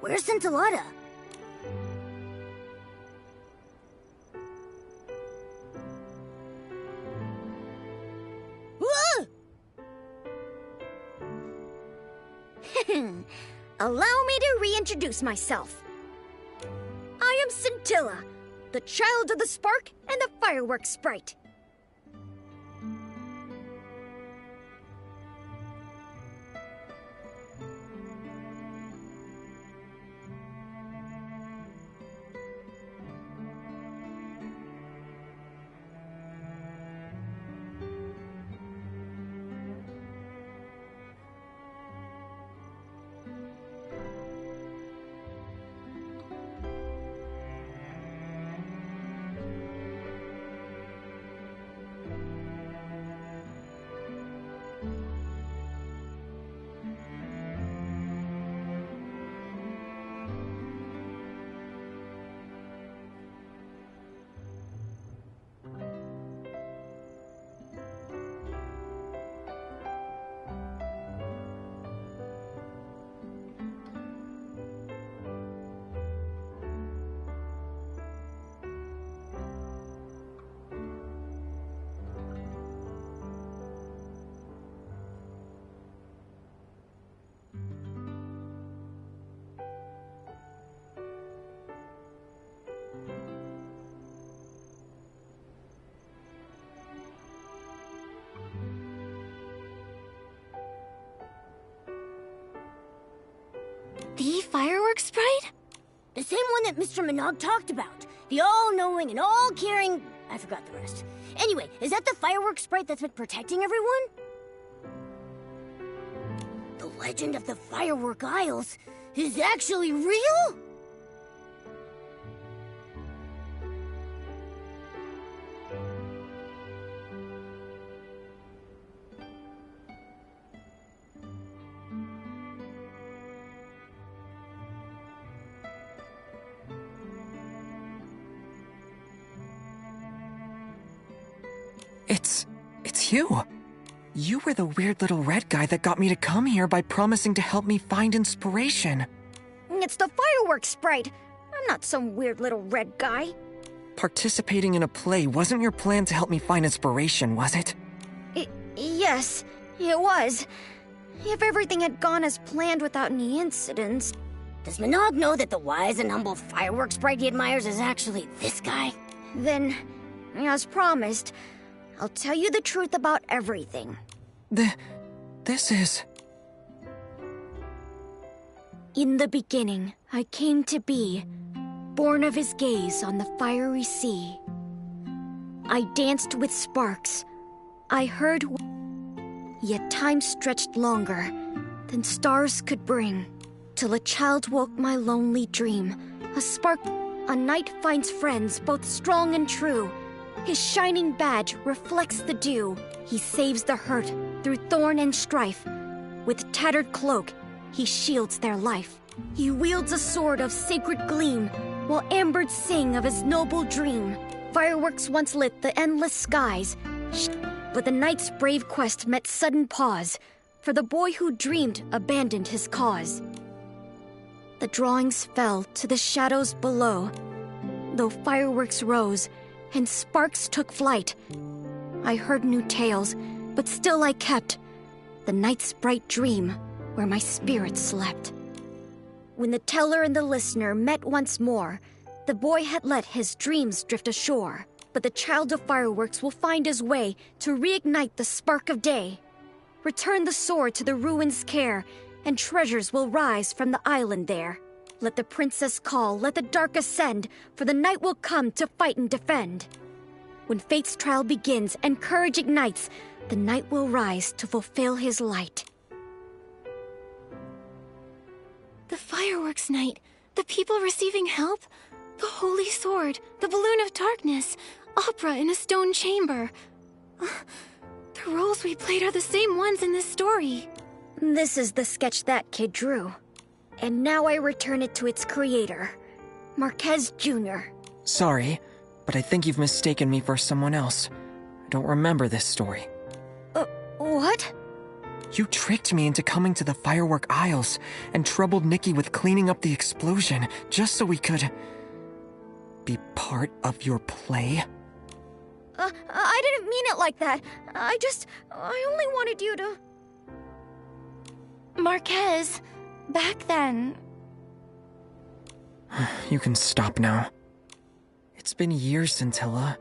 Where's Scintillata? Whoa! Allow me to reintroduce myself. I am Scintilla, the child of the spark and the fireworks sprite. The fireworks sprite? The same one that Mr. Minogue talked about. The all-knowing and all-caring... I forgot the rest. Anyway, is that the fireworks sprite that's been protecting everyone? The legend of the Firework Isles is actually real? It's you. You were the weird little red guy that got me to come here by promising to help me find inspiration. It's the fireworks sprite. I'm not some weird little red guy. Participating in a play wasn't your plan to help me find inspiration, was it? Yes, it was. If everything had gone as planned without any incidents... Does Minogue know that the wise and humble fireworks sprite he admires is actually this guy? Then, as promised, I'll tell you the truth about everything. This is... In the beginning, I came to be, born of his gaze on the fiery sea. I danced with sparks. I heard... Yet time stretched longer than stars could bring, till a child woke my lonely dream. A spark... A knight finds friends both strong and true. His shining badge reflects the dew. He saves the hurt through thorn and strife. With tattered cloak, he shields their life. He wields a sword of sacred gleam, while ambirds sing of his noble dream. Fireworks once lit the endless skies, but the knight's brave quest met sudden pause, for the boy who dreamed abandoned his cause. The drawings fell to the shadows below, though fireworks rose and sparks took flight. I heard new tales, but still I kept the night's bright dream where my spirit slept. When the teller and the listener met once more, the boy had let his dreams drift ashore. But the child of fireworks will find his way to reignite the spark of day. Return the sword to the ruins' care, and treasures will rise from the island there. Let the princess call, let the dark ascend, for the night will come to fight and defend. When fate's trial begins and courage ignites, the night will rise to fulfill his light. The fireworks night, the people receiving help, the holy sword, the balloon of darkness, opera in a stone chamber. The roles we played are the same ones in this story. This is the sketch that kid drew. And now I return it to its creator, Marquez Jr. Sorry, but I think you've mistaken me for someone else. I don't remember this story. What? You tricked me into coming to the firework aisles and troubled Nikki with cleaning up the explosion just so we could be part of your play. I didn't mean it like that. I only wanted you to... Marquez, back then... You can stop now. It's been years, Scintilla.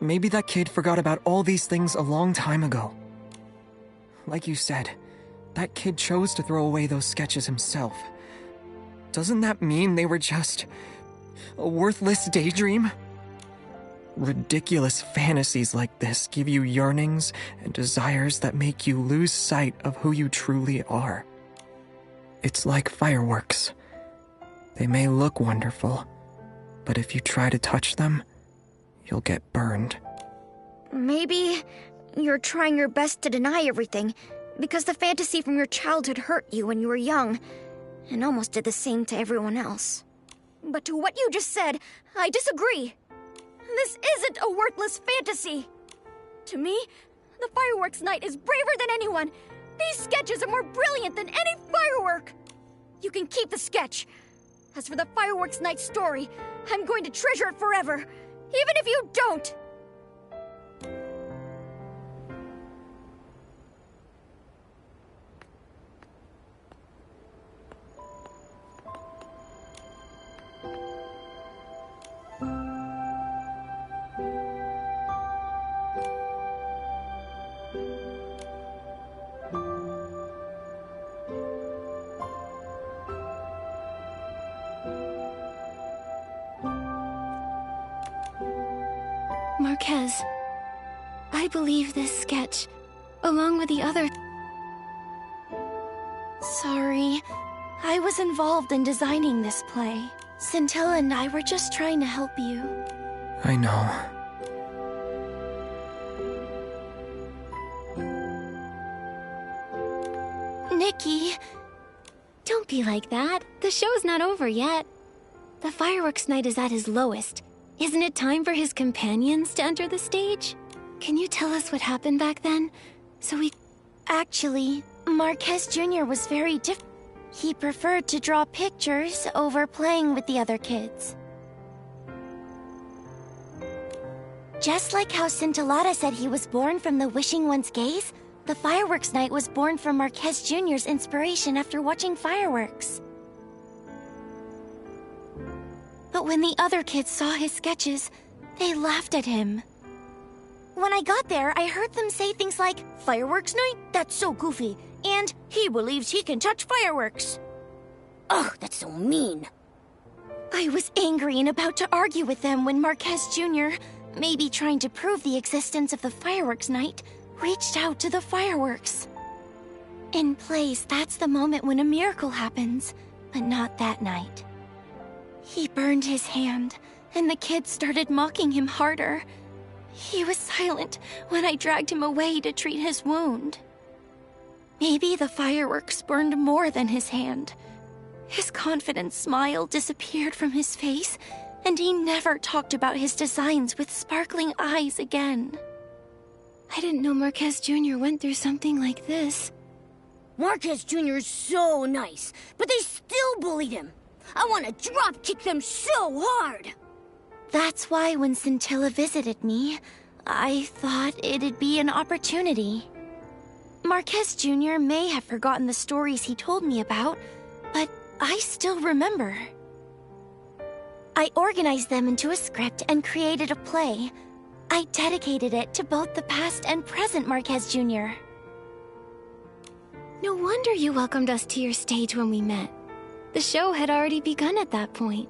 Maybe that kid forgot about all these things a long time ago. Like you said, that kid chose to throw away those sketches himself. Doesn't that mean they were just a worthless daydream? Ridiculous fantasies like this give you yearnings and desires that make you lose sight of who you truly are. It's like fireworks. They may look wonderful, but if you try to touch them, you'll get burned. Maybe you're trying your best to deny everything because the fantasy from your childhood hurt you when you were young and almost did the same to everyone else. But to what you just said, I disagree. This isn't a worthless fantasy. To me, the fireworks night is braver than anyone. These sketches are more brilliant than any firework. You can keep the sketch. As for the fireworks night story, I'm going to treasure it forever, even if you don't. Marquez, I believe this sketch, along with the other... Sorry, I was involved in designing this play. Scintilla and I were just trying to help you. I know. Nikki, don't be like that. The show's not over yet. The fireworks night is at his lowest. Isn't it time for his companions to enter the stage? Can you tell us what happened back then? So we... Actually, Marquez Jr. was very different. He preferred to draw pictures over playing with the other kids. Just like how Scintillata said he was born from the Wishing One's gaze, the fireworks night was born from Marquez Jr.'s inspiration after watching fireworks. But when the other kids saw his sketches, they laughed at him. When I got there, I heard them say things like, "Fireworks night? That's so goofy," and "He believes he can touch fireworks." Ugh, that's so mean. I was angry and about to argue with them when Marquez Jr., maybe trying to prove the existence of the fireworks night, reached out to the fireworks. In plays, that's the moment when a miracle happens, but not that night. He burned his hand, and the kids started mocking him harder. He was silent when I dragged him away to treat his wound. Maybe the fireworks burned more than his hand. His confident smile disappeared from his face, and he never talked about his designs with sparkling eyes again. I didn't know Marquez Jr. went through something like this. Marquez Jr. is so nice, but they still bullied him. I want to drop kick them so hard. That's why when Scintilla visited me, I thought it'd be an opportunity. Marquez Jr. may have forgotten the stories he told me about, but I still remember. I organized them into a script and created a play. I dedicated it to both the past and present Marquez Jr. No wonder you welcomed us to your stage when we met. The show had already begun at that point.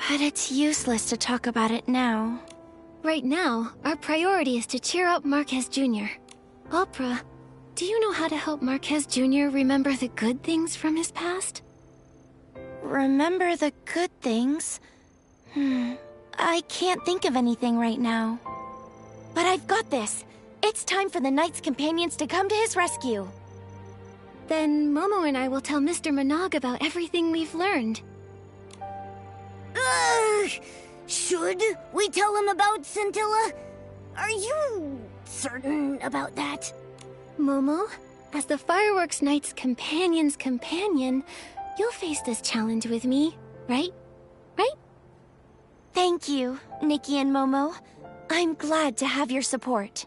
But it's useless to talk about it now. Right now, our priority is to cheer up Marquez Jr. Opera, do you know how to help Marquez Jr. remember the good things from his past? Remember the good things? I can't think of anything right now. But I've got this. It's time for the Knight's companions to come to his rescue. Then Momo and I will tell Mr. Minogue about everything we've learned. Should we tell him about Scintilla? Are you certain about that? Momo, As the Fireworks Night's companion's companion, you'll face this challenge with me, right? Right? Thank you, Nikki and Momo. I'm glad to have your support.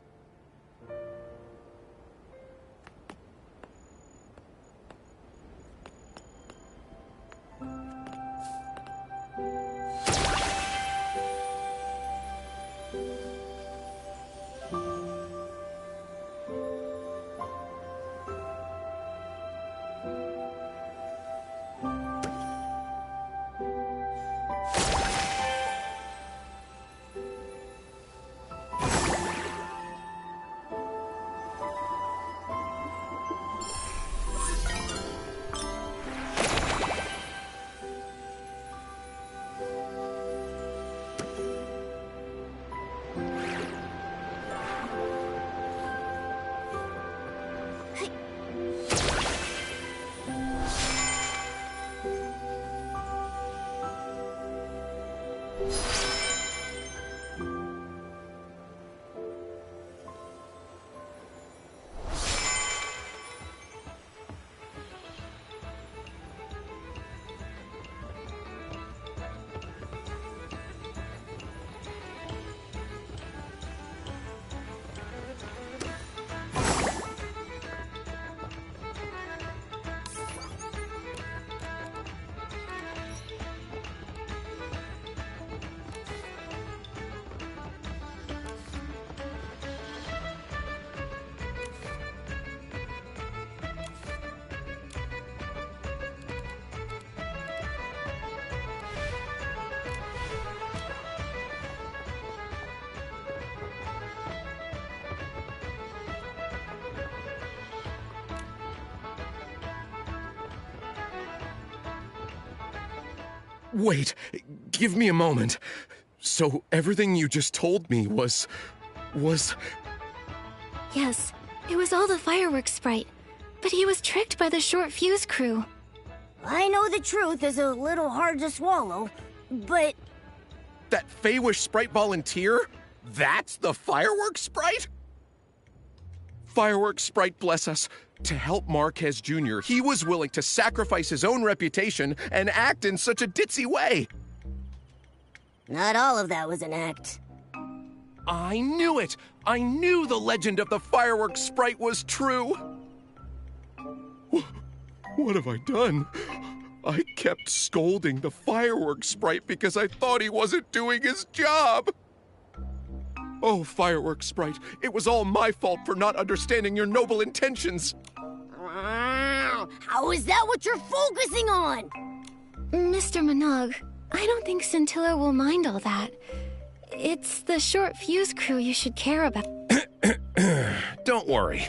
Wait, give me a moment. So everything you just told me was... Yes, it was all the Fireworks Sprite. But he was tricked by the Short Fuse crew. I know the truth is a little hard to swallow, but... That Feywish Sprite volunteer? That's the Fireworks Sprite? Fireworks Sprite, bless us. To help Marquez Jr., he was willing to sacrifice his own reputation and act in such a ditzy way. Not all of that was an act. I knew it! I knew the legend of the Fireworks Sprite was true! What have I done? I kept scolding the Fireworks Sprite because I thought he wasn't doing his job! Oh, Fireworks Sprite, it was all my fault for not understanding your noble intentions! How is that what you're focusing on? Mr. Minogue, I don't think Scintilla will mind all that. It's the Short Fuse crew you should care about. Don't worry.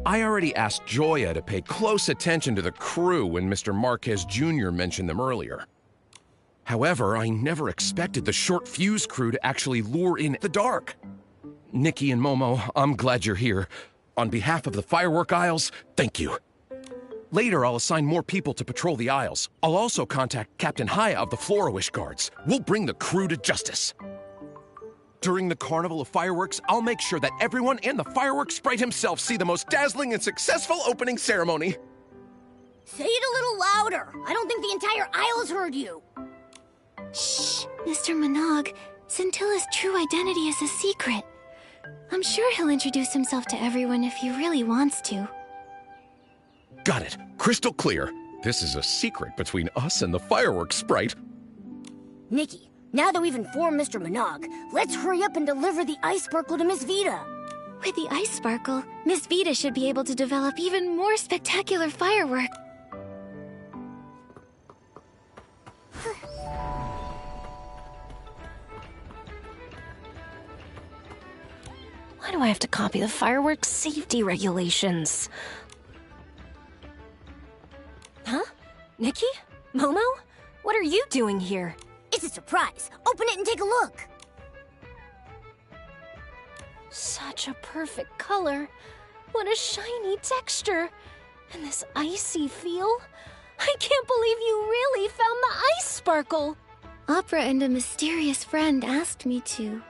I already asked Joya to pay close attention to the crew when Mr. Marquez Jr. mentioned them earlier. However, I never expected the Short Fuse crew to actually lure in the dark. Nikki and Momo, I'm glad you're here. On behalf of the Firework Isles, thank you. Later, I'll assign more people to patrol the Isles. I'll also contact Captain Haya of the Flora-Wish Guards. We'll bring the crew to justice. During the Carnival of Fireworks, I'll make sure that everyone and the Fireworks Sprite himself see the most dazzling and successful opening ceremony. Say it a little louder. I don't think the entire Isles heard you. Shh, Mr. Minogue. Scintilla's true identity is a secret. I'm sure he'll introduce himself to everyone if he really wants to. Got it. Crystal clear. This is a secret between us and the Fireworks Sprite. Nikki, now that we've informed Mr. Minogue, let's hurry up and deliver the Ice Sparkle to Miss Vita. With the Ice Sparkle, Miss Vita should be able to develop even more spectacular fireworks. Why do I have to copy the fireworks safety regulations? Huh? Nikki? Momo? What are you doing here? It's a surprise. Open it and take a look. Such a perfect color. What a shiny texture. And this icy feel. I can't believe you really found the ice sparkle. Opera and a mysterious friend asked me to.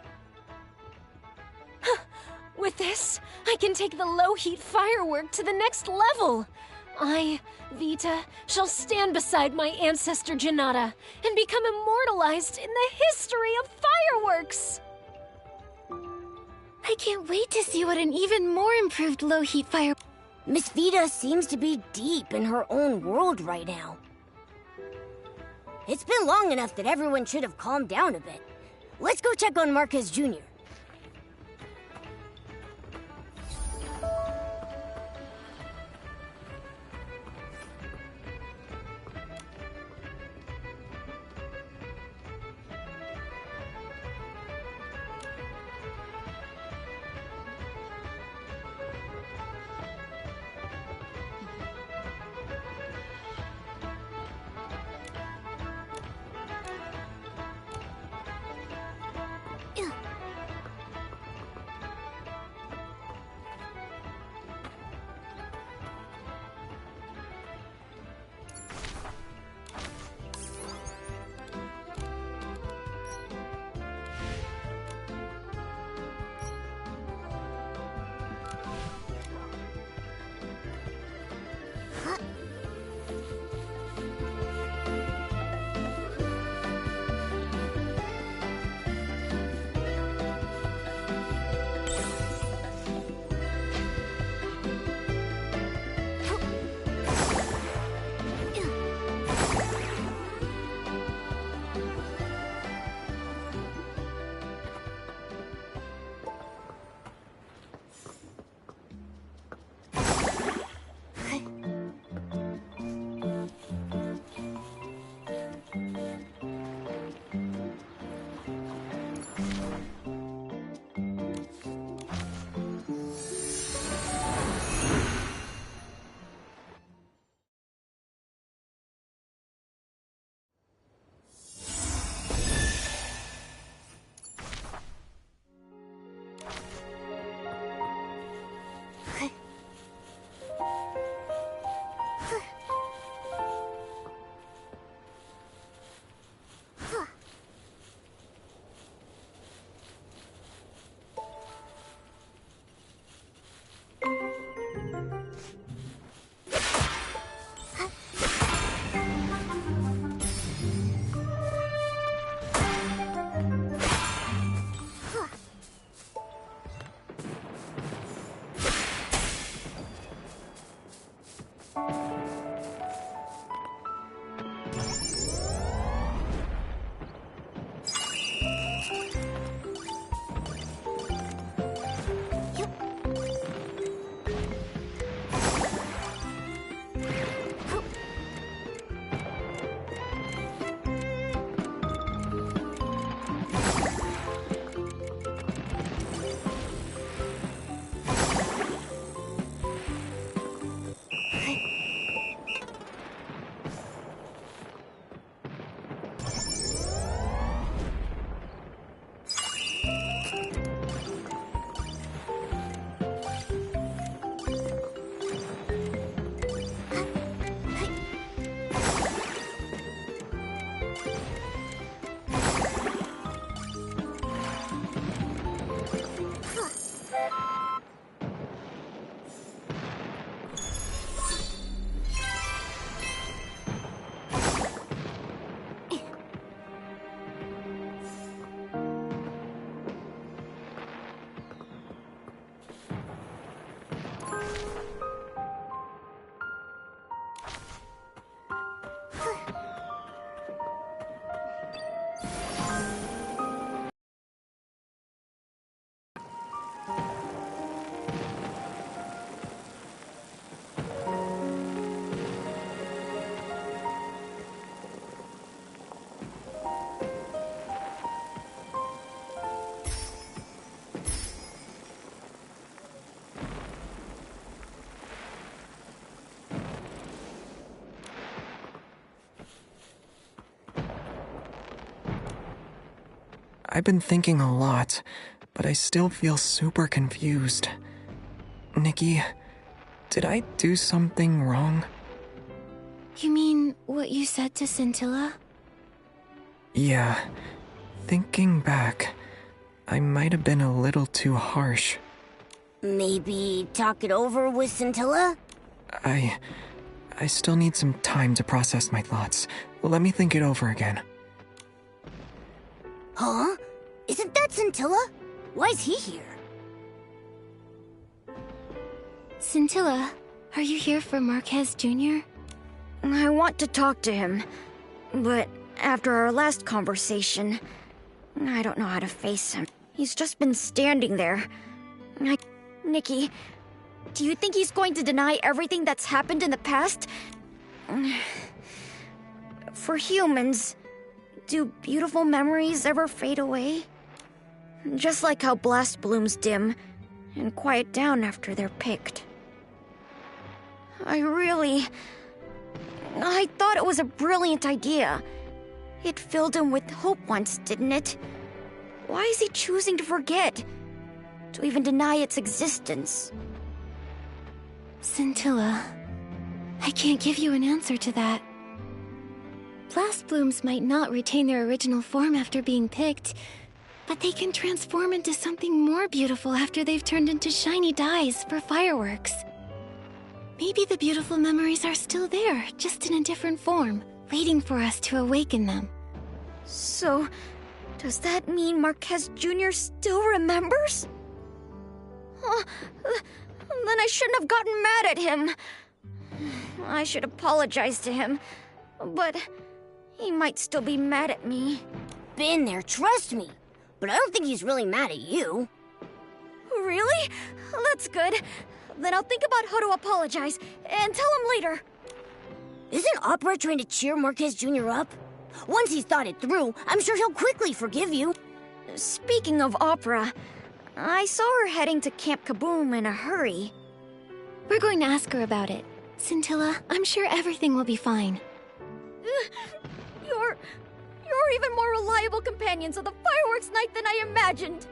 With this, I can take the low-heat firework to the next level. I, Vita, shall stand beside my ancestor Janata and become immortalized in the history of fireworks. I can't wait to see what an even more improved low-heat fire... Miss Vita seems to be deep in her own world right now. It's been long enough that everyone should have calmed down a bit. Let's go check on Marquez Jr. I've been thinking a lot, but I still feel super confused. Nikki, did I do something wrong? You mean what you said to Scintilla? Yeah. Thinking back, I might have been a little too harsh. Maybe talk it over with Scintilla? I still need some time to process my thoughts. Let me think it over again. Huh? Isn't that Scintilla? Why is he here? Scintilla, are you here for Marquez Jr.? I want to talk to him, but after our last conversation, I don't know how to face him. He's just been standing there. Nikki, do you think he's going to deny everything that's happened in the past? For humans, do beautiful memories ever fade away? Just like how blast blooms dim and quiet down after they're picked. I thought it was a brilliant idea. It filled him with hope once, didn't it? Why is he choosing to forget? To even deny its existence? Scintilla, I can't give you an answer to that. Blast blooms might not retain their original form after being picked, but they can transform into something more beautiful after they've turned into shiny dyes for fireworks. Maybe the beautiful memories are still there, just in a different form, waiting for us to awaken them. So, does that mean Marquez Jr. still remembers? Then I shouldn't have gotten mad at him. I should apologize to him, but he might still be mad at me. Been there, trust me. But I don't think he's really mad at you. Really? That's good. Then I'll think about how to apologize and tell him later. Isn't Opera trying to cheer Marquez Jr. up? Once he's thought it through, I'm sure he'll quickly forgive you. Speaking of Opera, I saw her heading to Camp Kaboom in a hurry. We're going to ask her about it. Scintilla, I'm sure everything will be fine. You're even more reliable companions of the fireworks night than I imagined.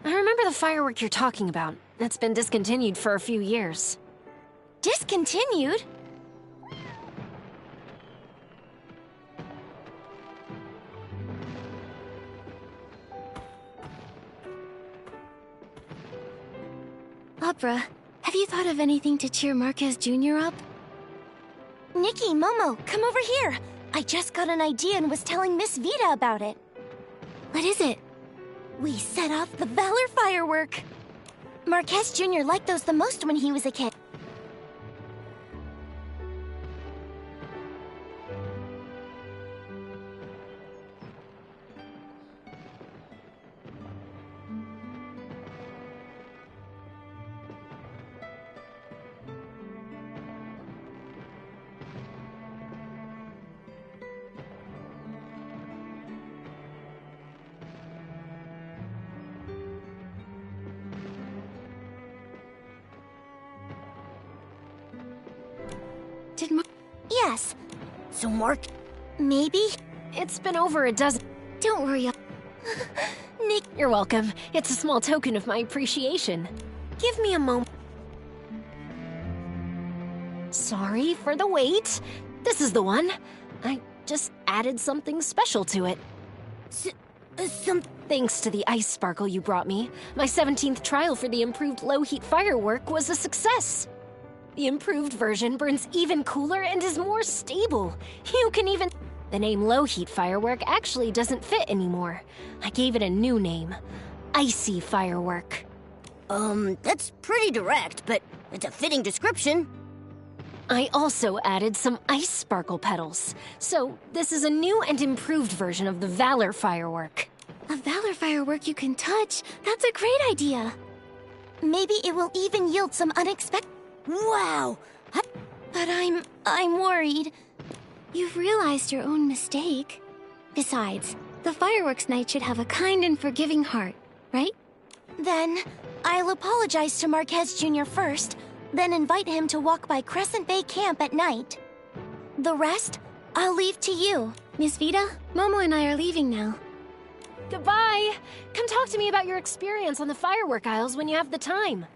I remember the firework you're talking about. It's been discontinued for a few years. Discontinued? Opera, have you thought of anything to cheer Marquez Jr. up? Nikki, Momo, come over here. I just got an idea and was telling Miss Vita about it. What is it? We set off the Valor firework. Marquez Jr. liked those the most when he was a kid. Did Yes. So Mark... Maybe? It's been over a dozen... Don't worry. Nick... You're welcome. It's a small token of my appreciation. Give me a moment. Sorry for the wait. This is the one. I just added something special to it. Thanks to the ice sparkle you brought me, my 17th trial for the improved low-heat firework was a success. The improved version burns even cooler and is more stable. You can even... The name low-heat firework actually doesn't fit anymore. I gave it a new name. Icy firework. That's pretty direct, but it's a fitting description. I also added some ice sparkle petals. So this is a new and improved version of the Valor firework. A Valor firework you can touch? That's a great idea. Maybe it will even yield some unexpected... Wow! But I'm worried. You've realized your own mistake. Besides, the fireworks night should have a kind and forgiving heart, right? Then, I'll apologize to Marquez Jr. first, then invite him to walk by Crescent Bay Camp at night. The rest, I'll leave to you. Miss Vita, Momo and I are leaving now. Goodbye! Come talk to me about your experience on the firework aisles when you have the time.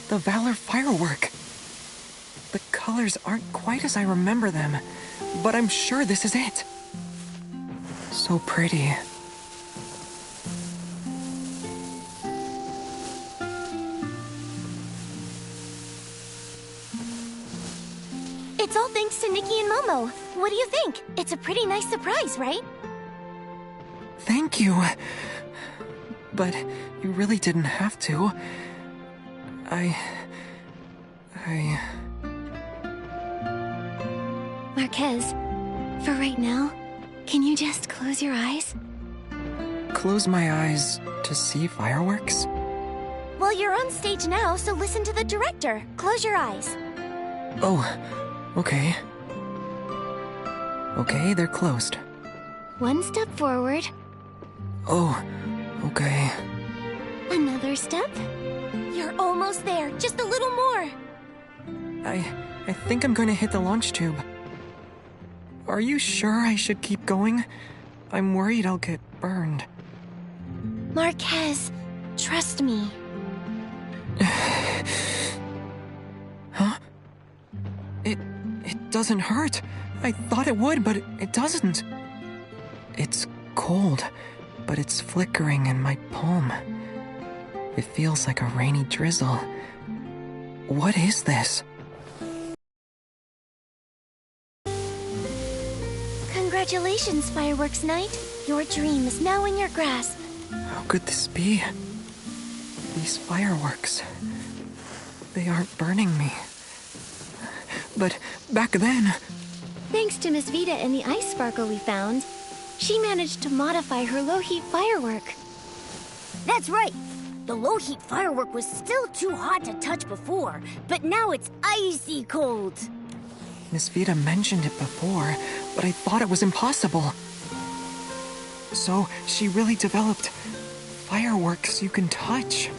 The Valor firework. The colors aren't quite as I remember them, but I'm sure this is it. So pretty. It's all thanks to Nikki and Momo. What do you think? It's a pretty nice surprise, right? Thank you. But you really didn't have to. Marquez, for right now, can you just close your eyes? Close my eyes to see fireworks? Well, you're on stage now, so listen to the director. Close your eyes. Oh, okay. Okay, they're closed. One step forward. Oh, okay. Another step. You're almost there. Just a little more. I think I'm going to hit the launch tube. Are you sure I should keep going? I'm worried I'll get burned. Marquez, trust me. Huh? It doesn't hurt. I thought it would, but it doesn't. It's cold, but it's flickering in my palm. It feels like a rainy drizzle. What is this? Congratulations, Fireworks Night. Your dream is now in your grasp. How could this be? These fireworks... they aren't burning me. But back then... Thanks to Miss Vita and the ice sparkle we found, she managed to modify her low-heat firework. That's right. The low-heat firework was still too hot to touch before, but now it's icy cold. Miss Vita mentioned it before, but I thought it was impossible. So, she really developed fireworks you can touch.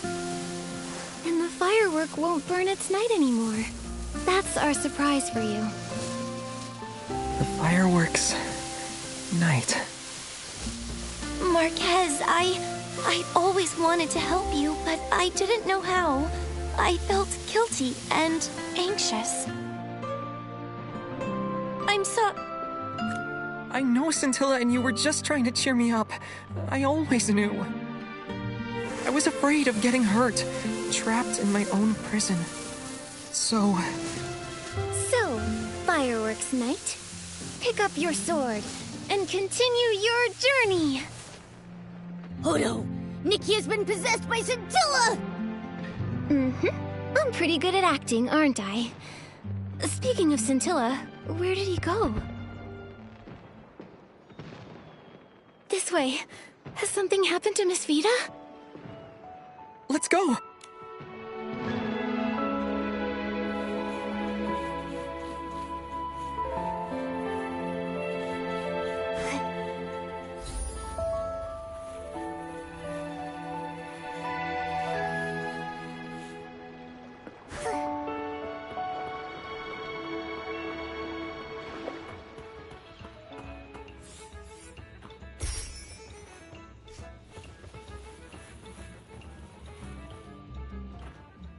And the firework won't burn its night anymore. That's our surprise for you. The fireworks... night. Marquez, I always wanted to help you, but I didn't know how. I felt guilty and anxious. I'm so... I know, Scintilla, and you were just trying to cheer me up. I always knew. I was afraid of getting hurt, trapped in my own prison. So, Fireworks Night, pick up your sword and continue your journey. Oh no! Nikki has been possessed by Scintilla! Mm-hmm. I'm pretty good at acting, aren't I? Speaking of Scintilla, where did he go? This way. Has something happened to Miss Vita? let's go!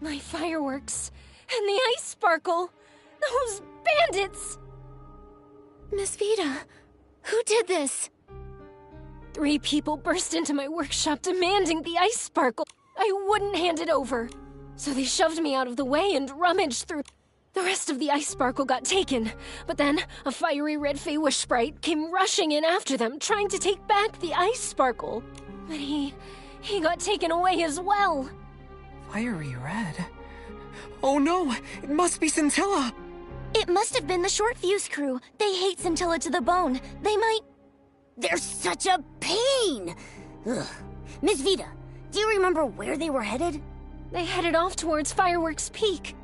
My fireworks and the ice sparkle. Those bandits! Miss Vita, who did this? 3 people burst into my workshop demanding the ice sparkle. I wouldn't hand it over. So they shoved me out of the way and rummaged through. The rest of the ice sparkle got taken, but then a fiery red Feywish sprite came rushing in after them, trying to take back the ice sparkle. But he got taken away as well. Fiery red? Oh no! It must be Scintilla! It must have been the Short Fuse crew. They hate Scintilla to the bone. They might... They're such a pain! Ugh. Miss Vita, do you remember where they were headed? They headed off towards Fireworks Peak.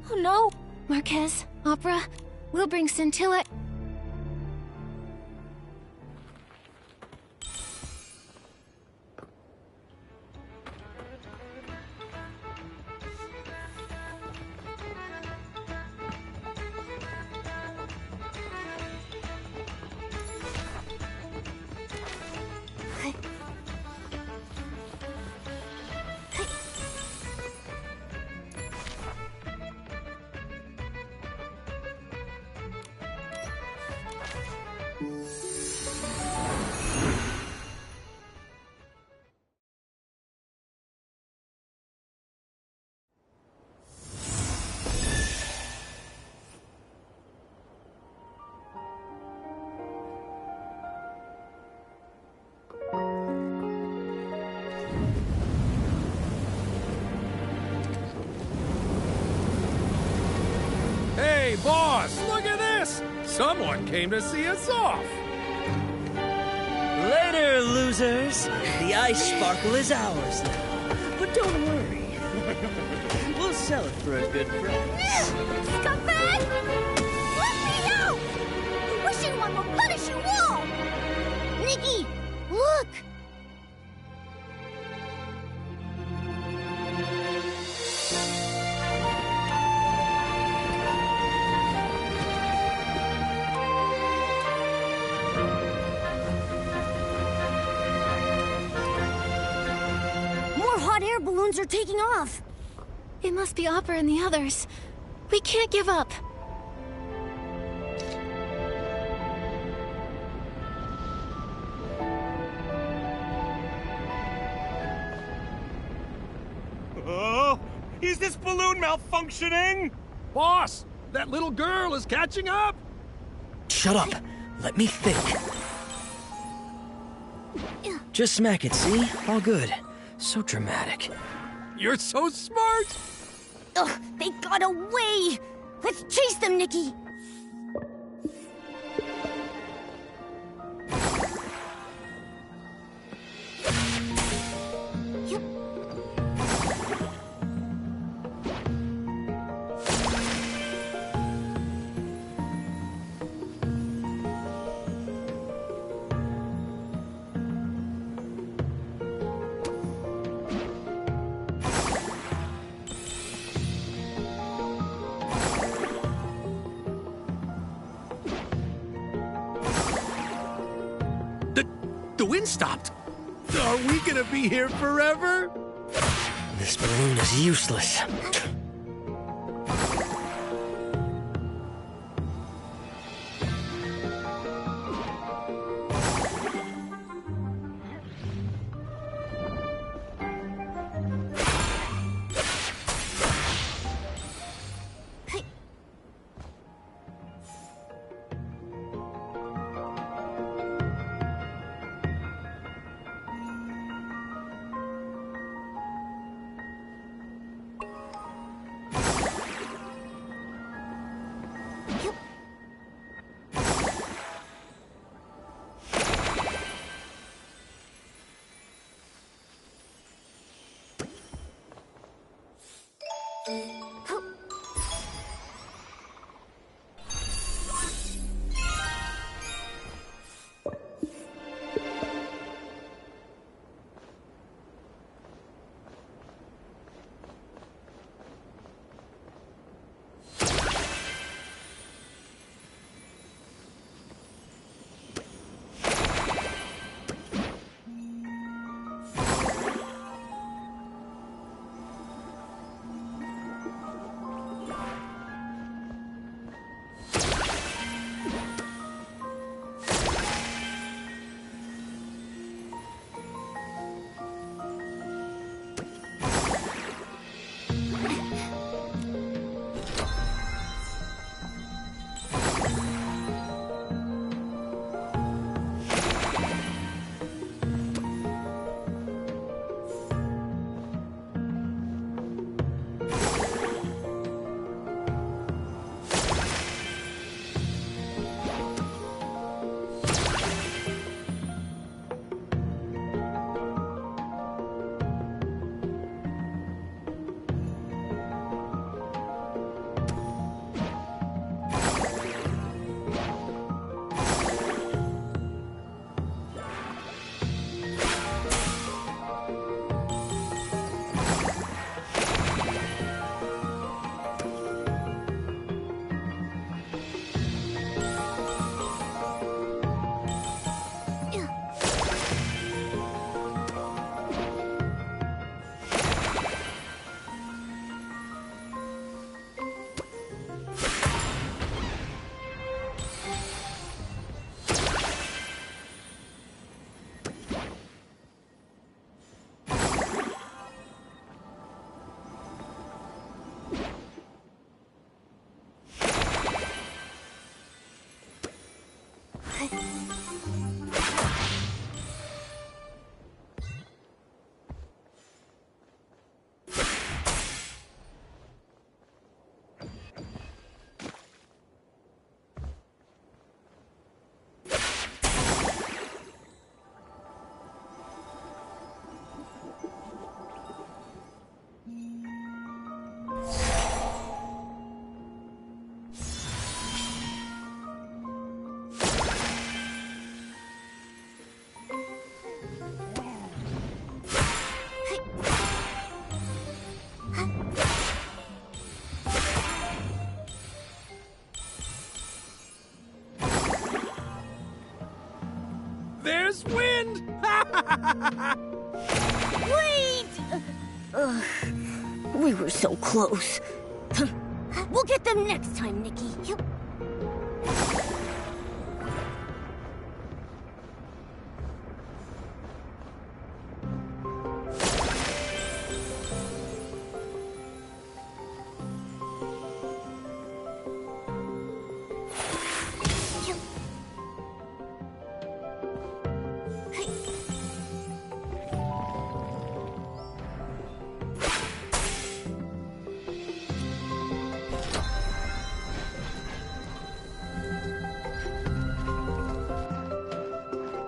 Oh no! Marquez, Opera, we'll bring Scintilla... Hey, boss, look at this! Someone came to see us off! Later, losers! The ice sparkle is ours now. But don't worry. We'll sell it for a good price. Scumbag! Let me out! The wishing one will punish you all! Nikki, look! Hot air balloons are taking off. It must be Opera and the others. We can't give up. Oh, is this balloon malfunctioning? Boss, that little girl is catching up. Shut up. Let me think. Just smack it, see? All good. So dramatic. You're so smart! Ugh, they got away! Let's chase them, Nikki! The wind stopped. Are we gonna be here forever? This balloon is useless. Wait! We were so close. We'll get them next time, Nikki. Yep.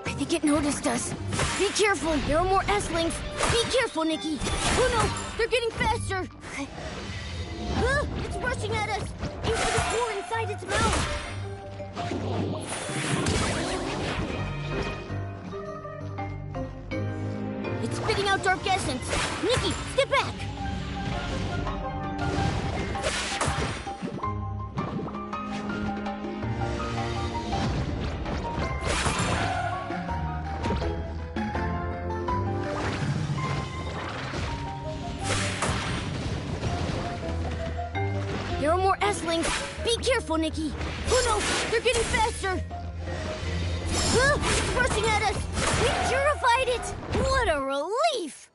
I think it noticed us. Be careful, there are more S-Lings. Be careful, Nikki. Oh no, they're getting faster. It's rushing at us. Aim for the core inside its mouth. It's spitting out dark essence. Nikki, step back. There are more S-Lings. Be careful, Nikki. Oh no, they're getting faster. It's rushing at us. We purified it. What a relief.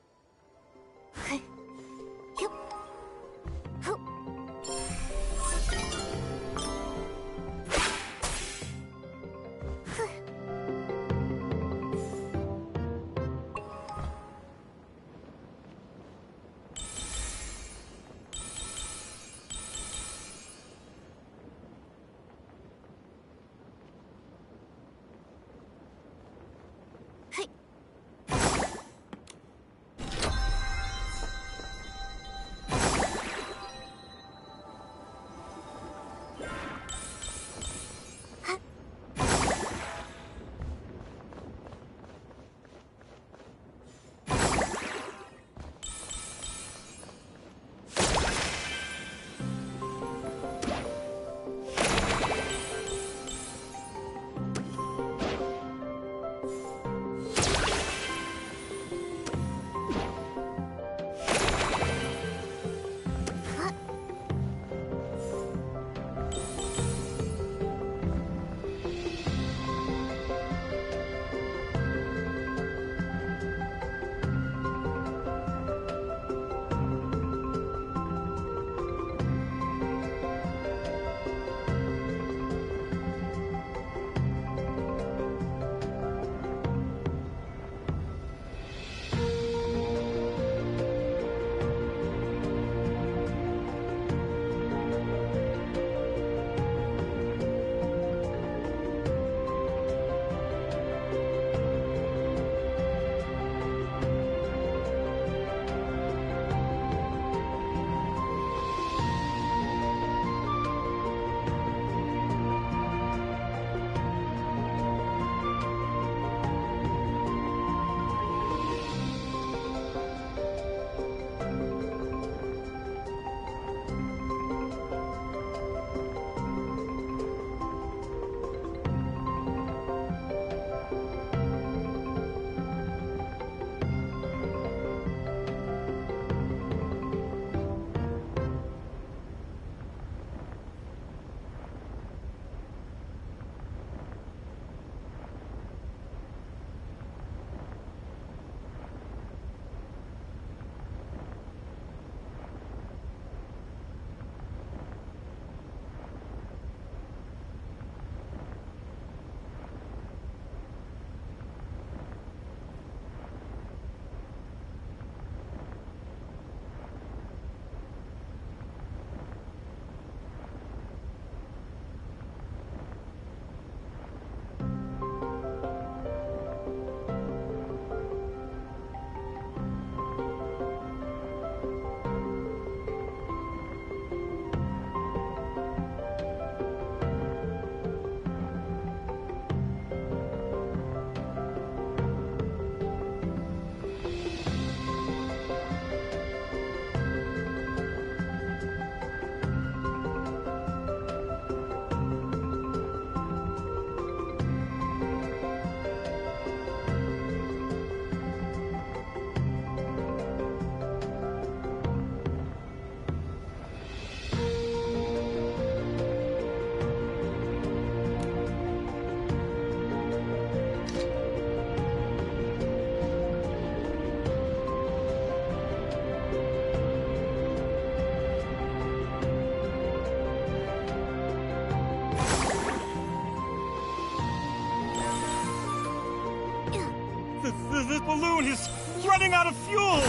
this balloon is running out of fuel!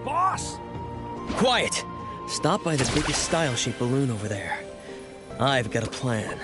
Boss! Quiet! Stop by the biggest style-shaped balloon over there. I've got a plan.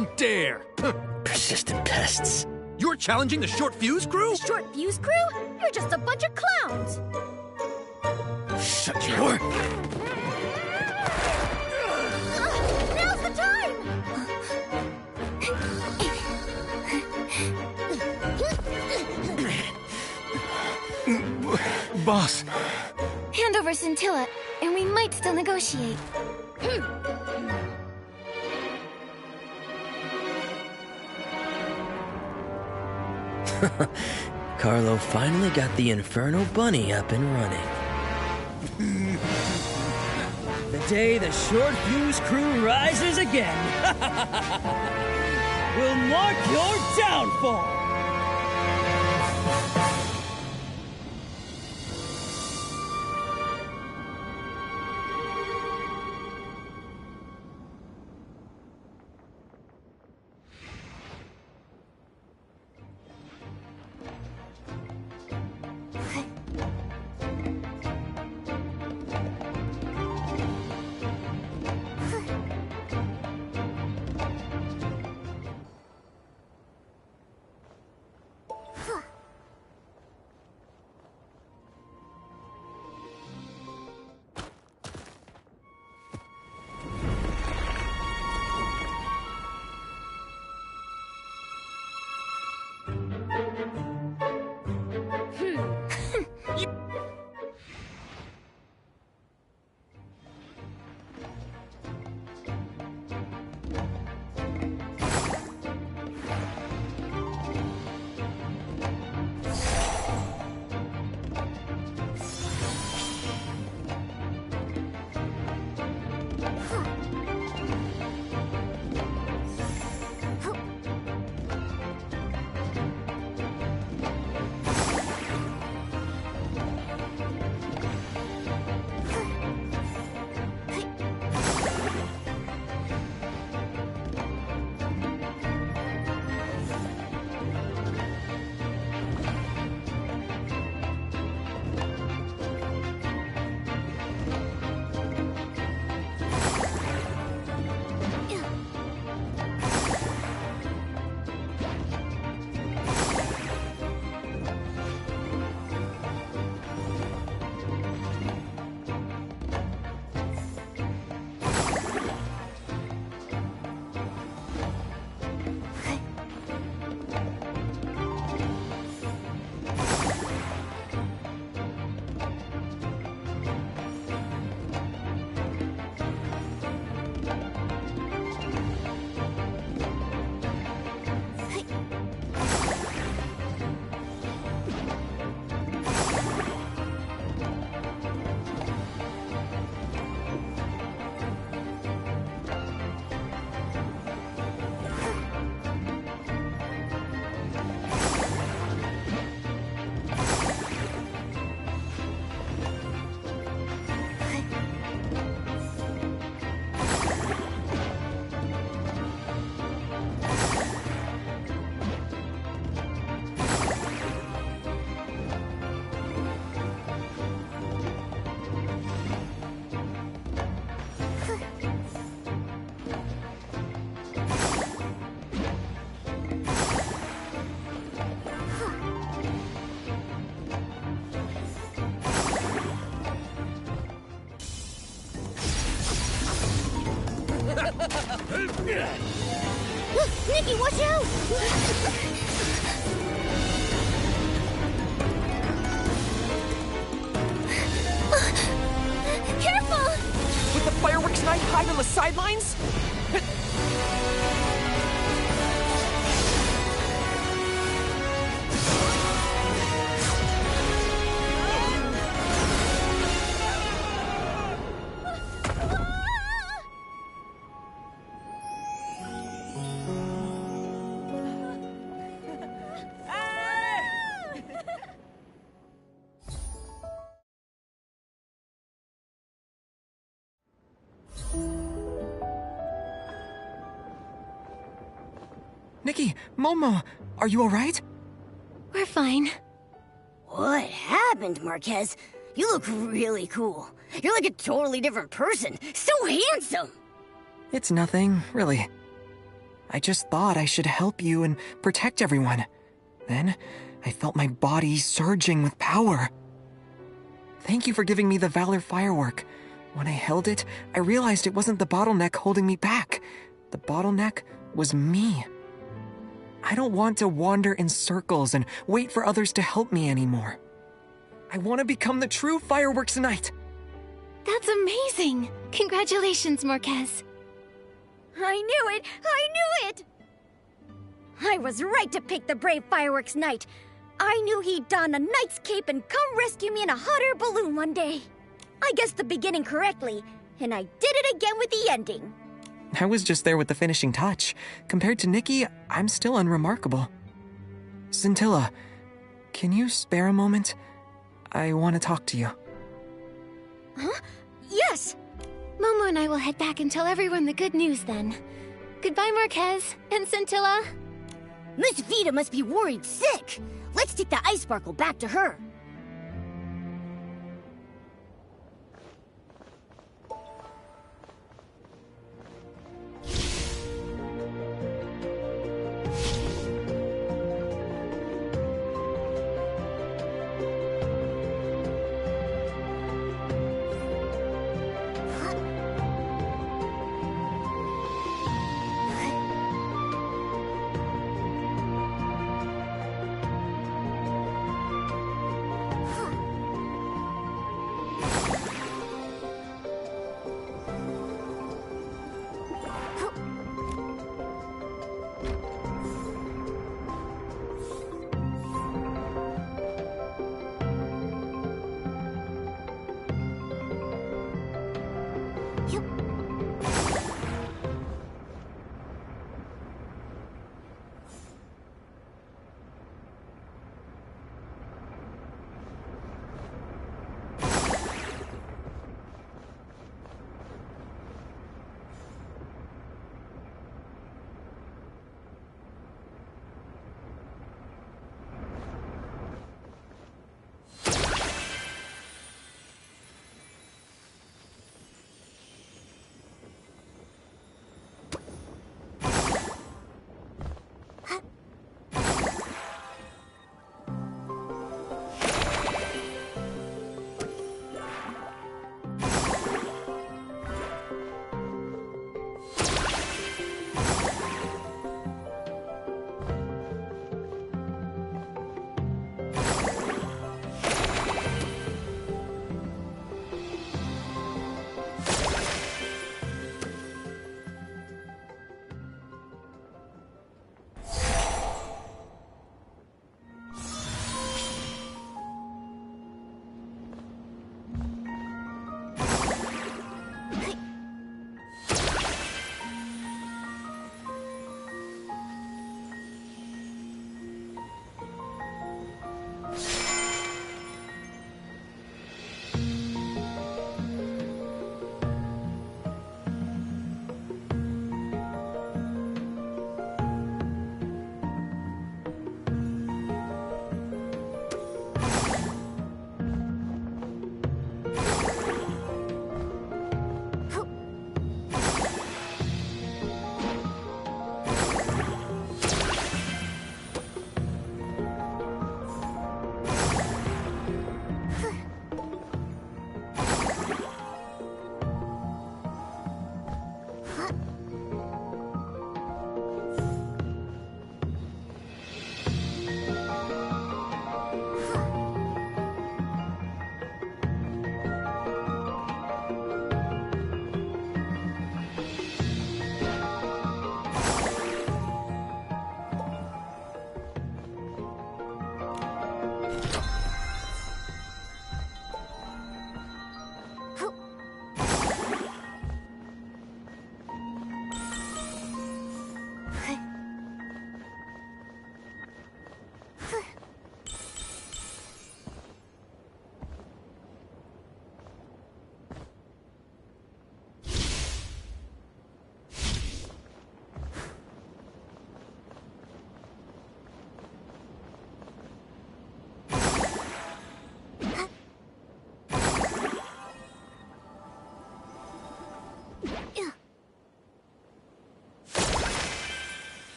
wouldn't dare! Persistent pests. You're challenging the Short Fuse crew? Short Fuse Crew? You're just a bunch of clowns! Shut your... Now's the time! Boss. Hand over Scintilla, and we might still negotiate. Carlo finally got the Inferno Bunny up and running. The day the Short Fuse crew rises again will mark your downfall! Nikki, watch out! Careful! With the fireworks night hide on the sidelines? Nikki, Momo, are you alright? We're fine. What happened, Marquez? You look really cool. You're like a totally different person. So handsome! It's nothing, really. I just thought I should help you and protect everyone. Then, I felt my body surging with power. Thank you for giving me the Valor firework. When I held it, I realized it wasn't the bottleneck holding me back. The bottleneck was me. I don't want to wander in circles and wait for others to help me anymore. I want to become the true Fireworks Knight. That's amazing! Congratulations, Marquez. I knew it! I knew it! I was right to pick the brave Fireworks Knight. I knew he'd don a knight's cape and come rescue me in a hot air balloon one day. I guessed the beginning correctly, and I did it again with the ending. I was just there with the finishing touch. Compared to Nikki, I'm still unremarkable. Scintilla, can you spare a moment? I want to talk to you. Huh? Yes! Momo and I will head back and tell everyone the good news then. Goodbye, Marquez and Scintilla. Miss Vita must be worried sick. Let's take the ice sparkle back to her.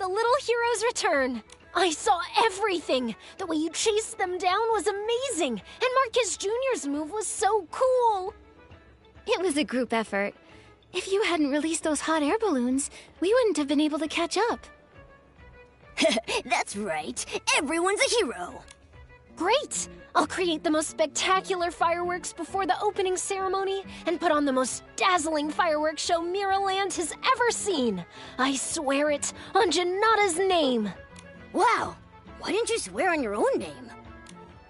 the little heroes return. I saw everything. The way you chased them down was amazing. And Marcus Jr.'s move was so cool. It was a group effort. If you hadn't released those hot air balloons, we wouldn't have been able to catch up. That's right. Everyone's a hero. Great! I'll create the most spectacular fireworks before the opening ceremony and put on the most dazzling fireworks show Miraland has ever seen. I swear it on Janata's name. Wow. Why didn't you swear on your own name?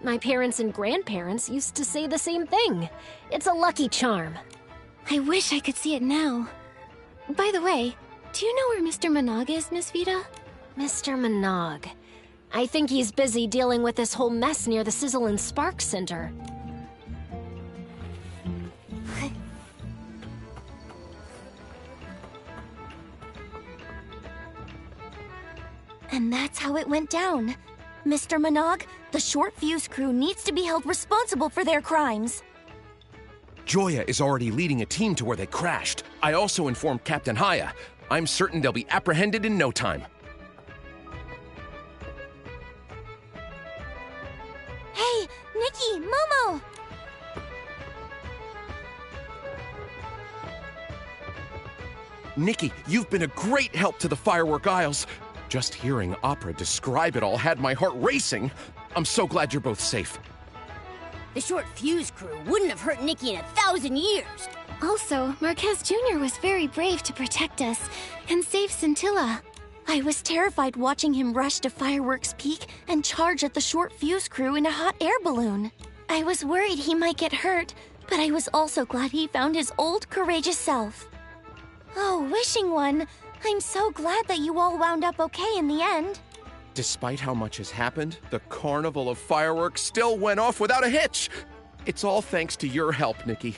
My parents and grandparents used to say the same thing. It's a lucky charm. I wish I could see it now. By the way, do you know where Mr. Managa is, Miss Vita? Mr. Managa. I think he's busy dealing with this whole mess near the Sizzle and Spark Center. And that's how it went down. Mr. Managa, the short fuse crew needs to be held responsible for their crimes. Joya is already leading a team to where they crashed. I also informed Captain Haya. I'm certain they'll be apprehended in no time. Hey, Nikki, Momo! Nikki, you've been a great help to the Firework Isles. Just hearing Opera describe it all had my heart racing. I'm so glad you're both safe. The short fuse crew wouldn't have hurt Nikki in 1,000 years. Also, Marquez Jr. was very brave to protect us and save Scintilla. I was terrified watching him rush to Fireworks Peak and charge at the short fuse crew in a hot air balloon. I was worried he might get hurt, but I was also glad he found his old courageous self. Oh, Wishing One, I'm so glad that you all wound up okay in the end. Despite how much has happened, the Carnival of Fireworks still went off without a hitch. It's all thanks to your help, Nikki.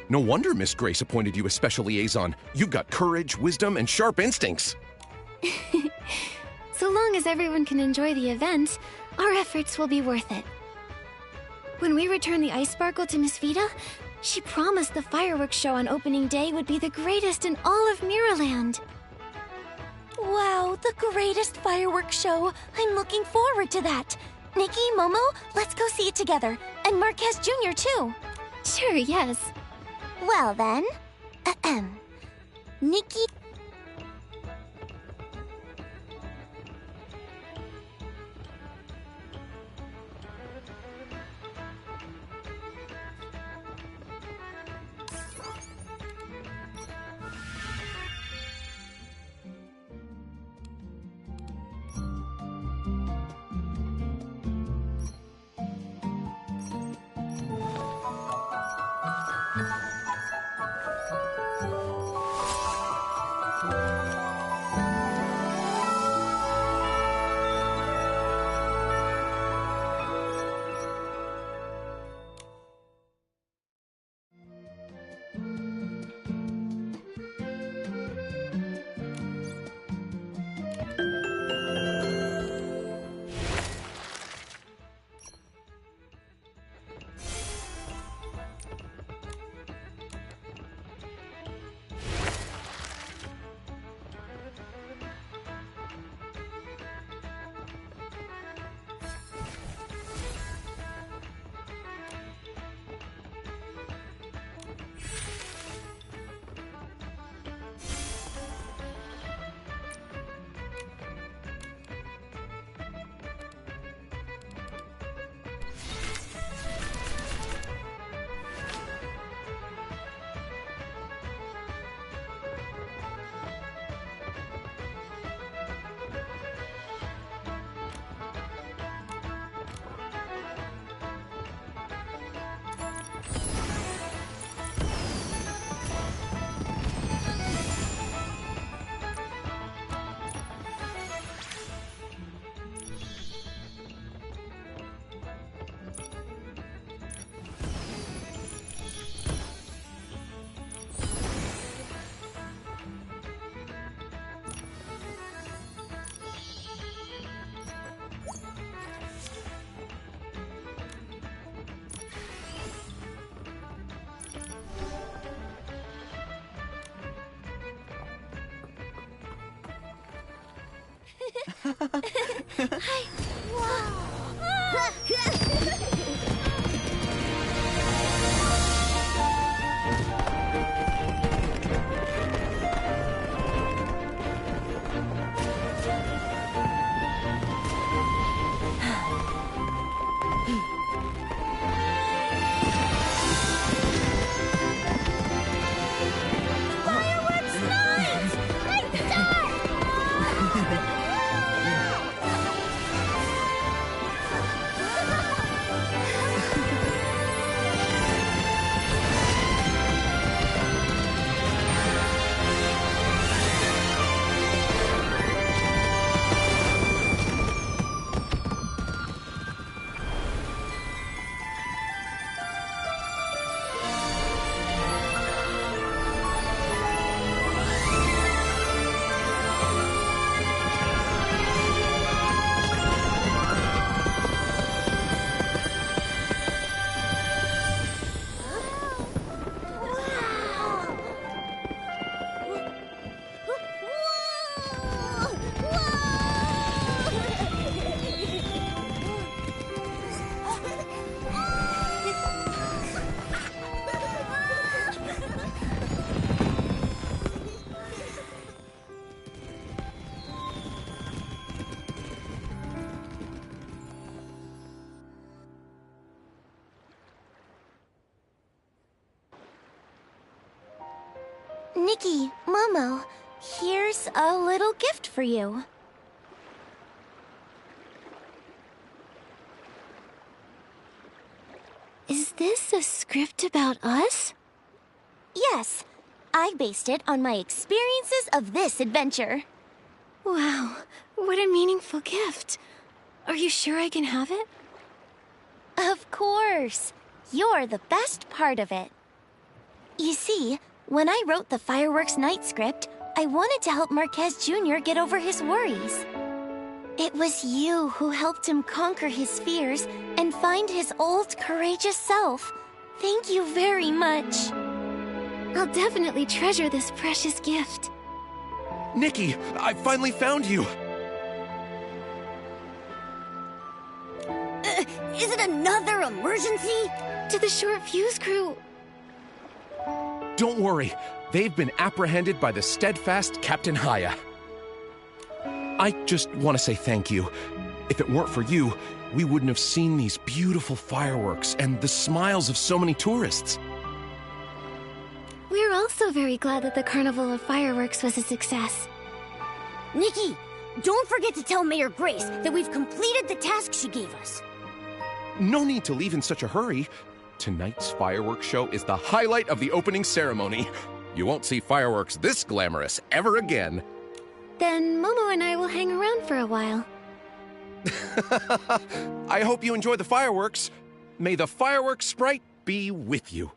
No wonder Miss Grace appointed you as special liaison. You've got courage, wisdom, and sharp instincts. So long as everyone can enjoy the event, our efforts will be worth it. When we return the Ice Sparkle to Miss Vita, she promised the fireworks show on opening day would be the greatest in all of Miraland. Wow, the greatest fireworks show. I'm looking forward to that. Nikki, Momo, let's go see it together. And Marquez Jr. too. Sure, yes. Well then, Nikki... Nikki, Momo, here's a little gift for you. Is this a script about us? Yes. I based it on my experiences of this adventure. Wow, what a meaningful gift. Are you sure I can have it? Of course. You're the best part of it. You see, when I wrote the Fireworks Night script, I wanted to help Marquez Jr. get over his worries. It was you who helped him conquer his fears and find his old, courageous self. Thank you very much. I'll definitely treasure this precious gift. Nikki, I finally found you! Is it another emergency? To the short fuse crew. Don't worry, they've been apprehended by the steadfast Captain Haya. I just want to say thank you. If it weren't for you, we wouldn't have seen these beautiful fireworks and the smiles of so many tourists. We're also very glad that the Carnival of Fireworks was a success. Nikki, don't forget to tell Mayor Grace that we've completed the task she gave us. No need to leave in such a hurry. Tonight's fireworks show is the highlight of the opening ceremony. You won't see fireworks this glamorous ever again. Then Momo and I will hang around for a while. I hope you enjoy the fireworks. May the fireworks sprite be with you.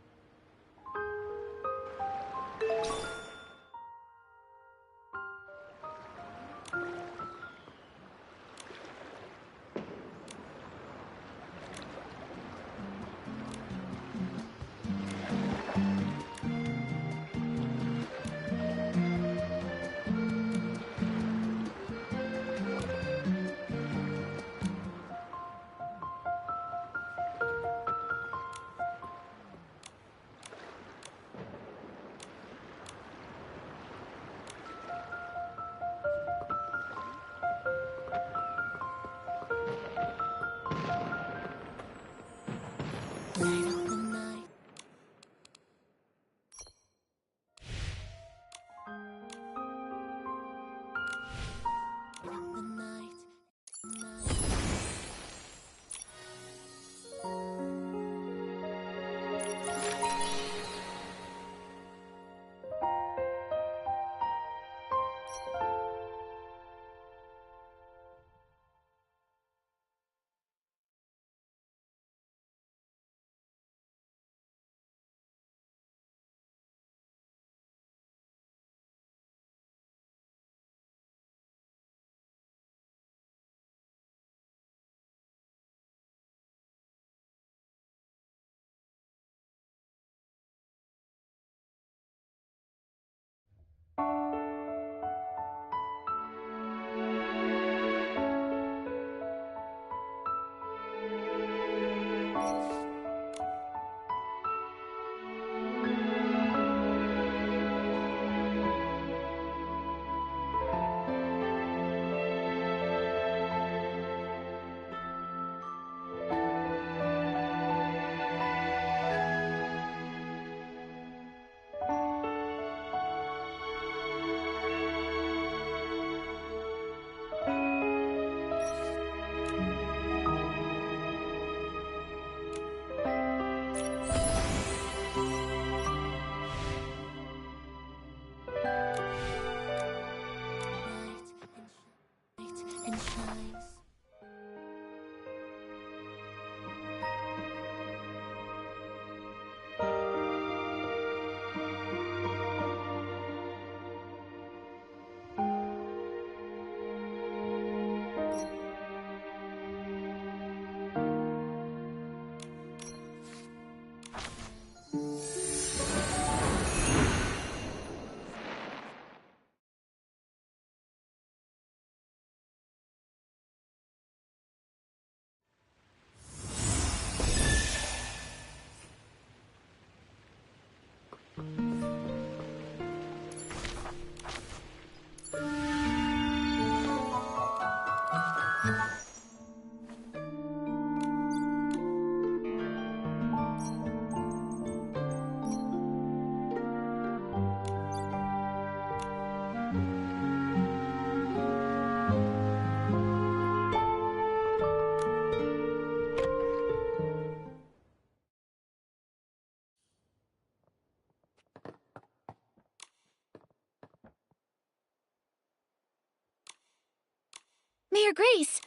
Mayor Grace.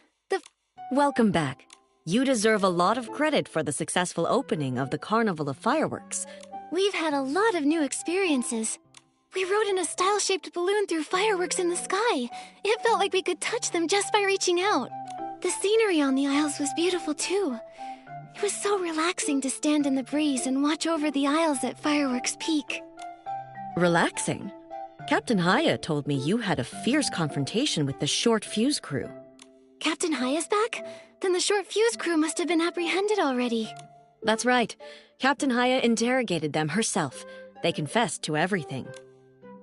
Welcome back. You deserve a lot of credit for the successful opening of the Carnival of Fireworks. We've had a lot of new experiences. We rode in a style-shaped balloon through fireworks in the sky. It felt like we could touch them just by reaching out. The scenery on the aisles was beautiful, too. It was so relaxing to stand in the breeze and watch over the aisles at Fireworks Peak. Relaxing? Captain Haya told me you had a fierce confrontation with the Short Fuse crew. Captain Haya's back? Then the Short Fuse crew must have been apprehended already. That's right. Captain Haya interrogated them herself. They confessed to everything.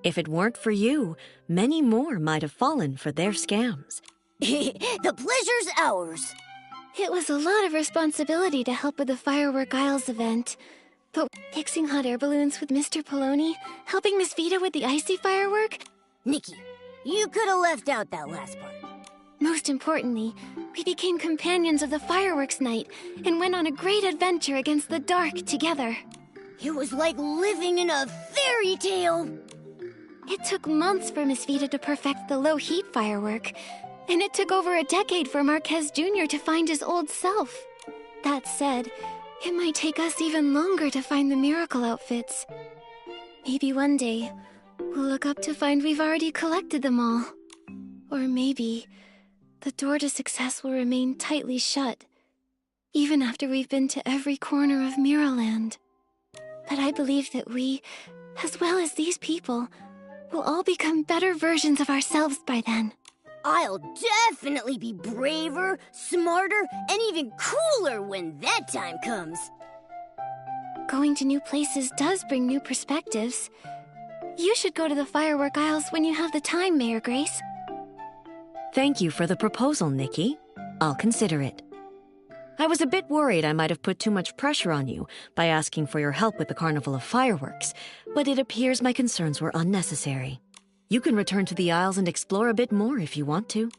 If it weren't for you, many more might have fallen for their scams. The pleasure's ours. It was a lot of responsibility to help with the Firework Isles event. But fixing hot air balloons with Mr. Poloni, helping Miss Vita with the icy firework... Nikki, you could have left out that last part. Most importantly, we became companions of the fireworks night and went on a great adventure against the dark together. It was like living in a fairy tale. It took months for Miss Vita to perfect the low-heat firework, and it took over a decade for Marquez Jr. to find his old self. That said, it might take us even longer to find the miracle outfits. Maybe one day, we'll look up to find we've already collected them all. Or maybe the door to success will remain tightly shut, even after we've been to every corner of Miraland. But I believe that we, as well as these people, will all become better versions of ourselves by then. I'll definitely be braver, smarter, and even cooler when that time comes. Going to new places does bring new perspectives. You should go to the Firework Isles when you have the time, Mayor Grace. Thank you for the proposal, Nikki. I'll consider it. I was a bit worried I might have put too much pressure on you by asking for your help with the Carnival of Fireworks, but it appears my concerns were unnecessary. You can return to the Isles and explore a bit more if you want to.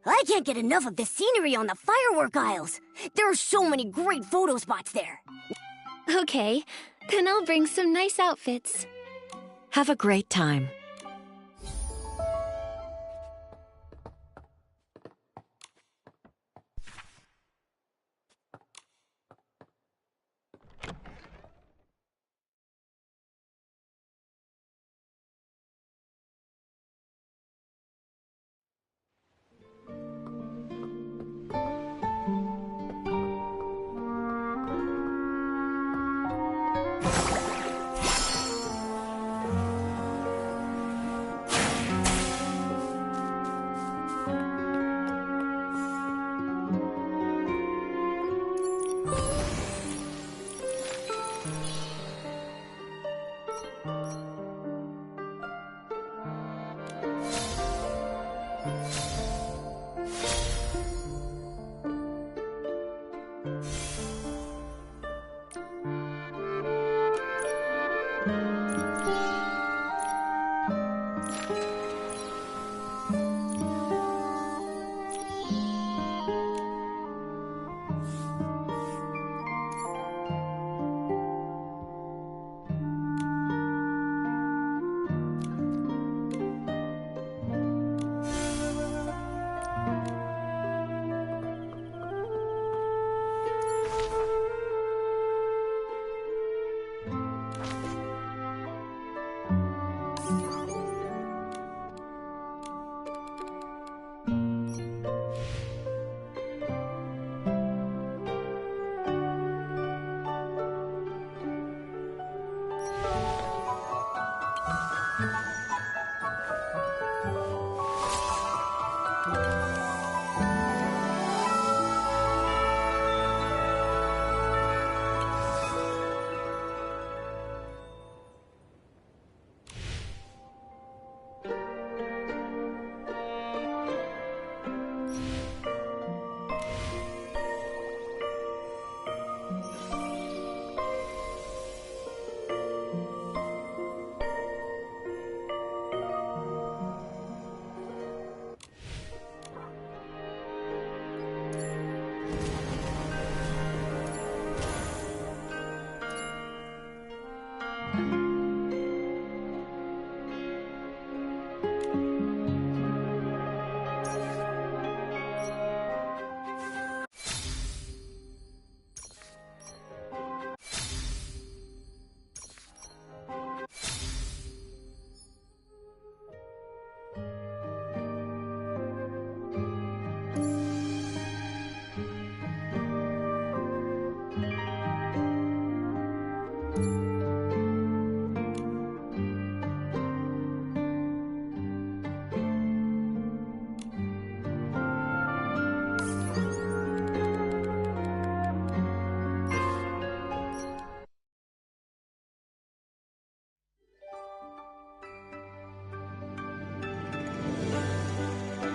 I can't get enough of the scenery on the Firework Isles. There are so many great photo spots there. Okay, then I'll bring some nice outfits. Have a great time.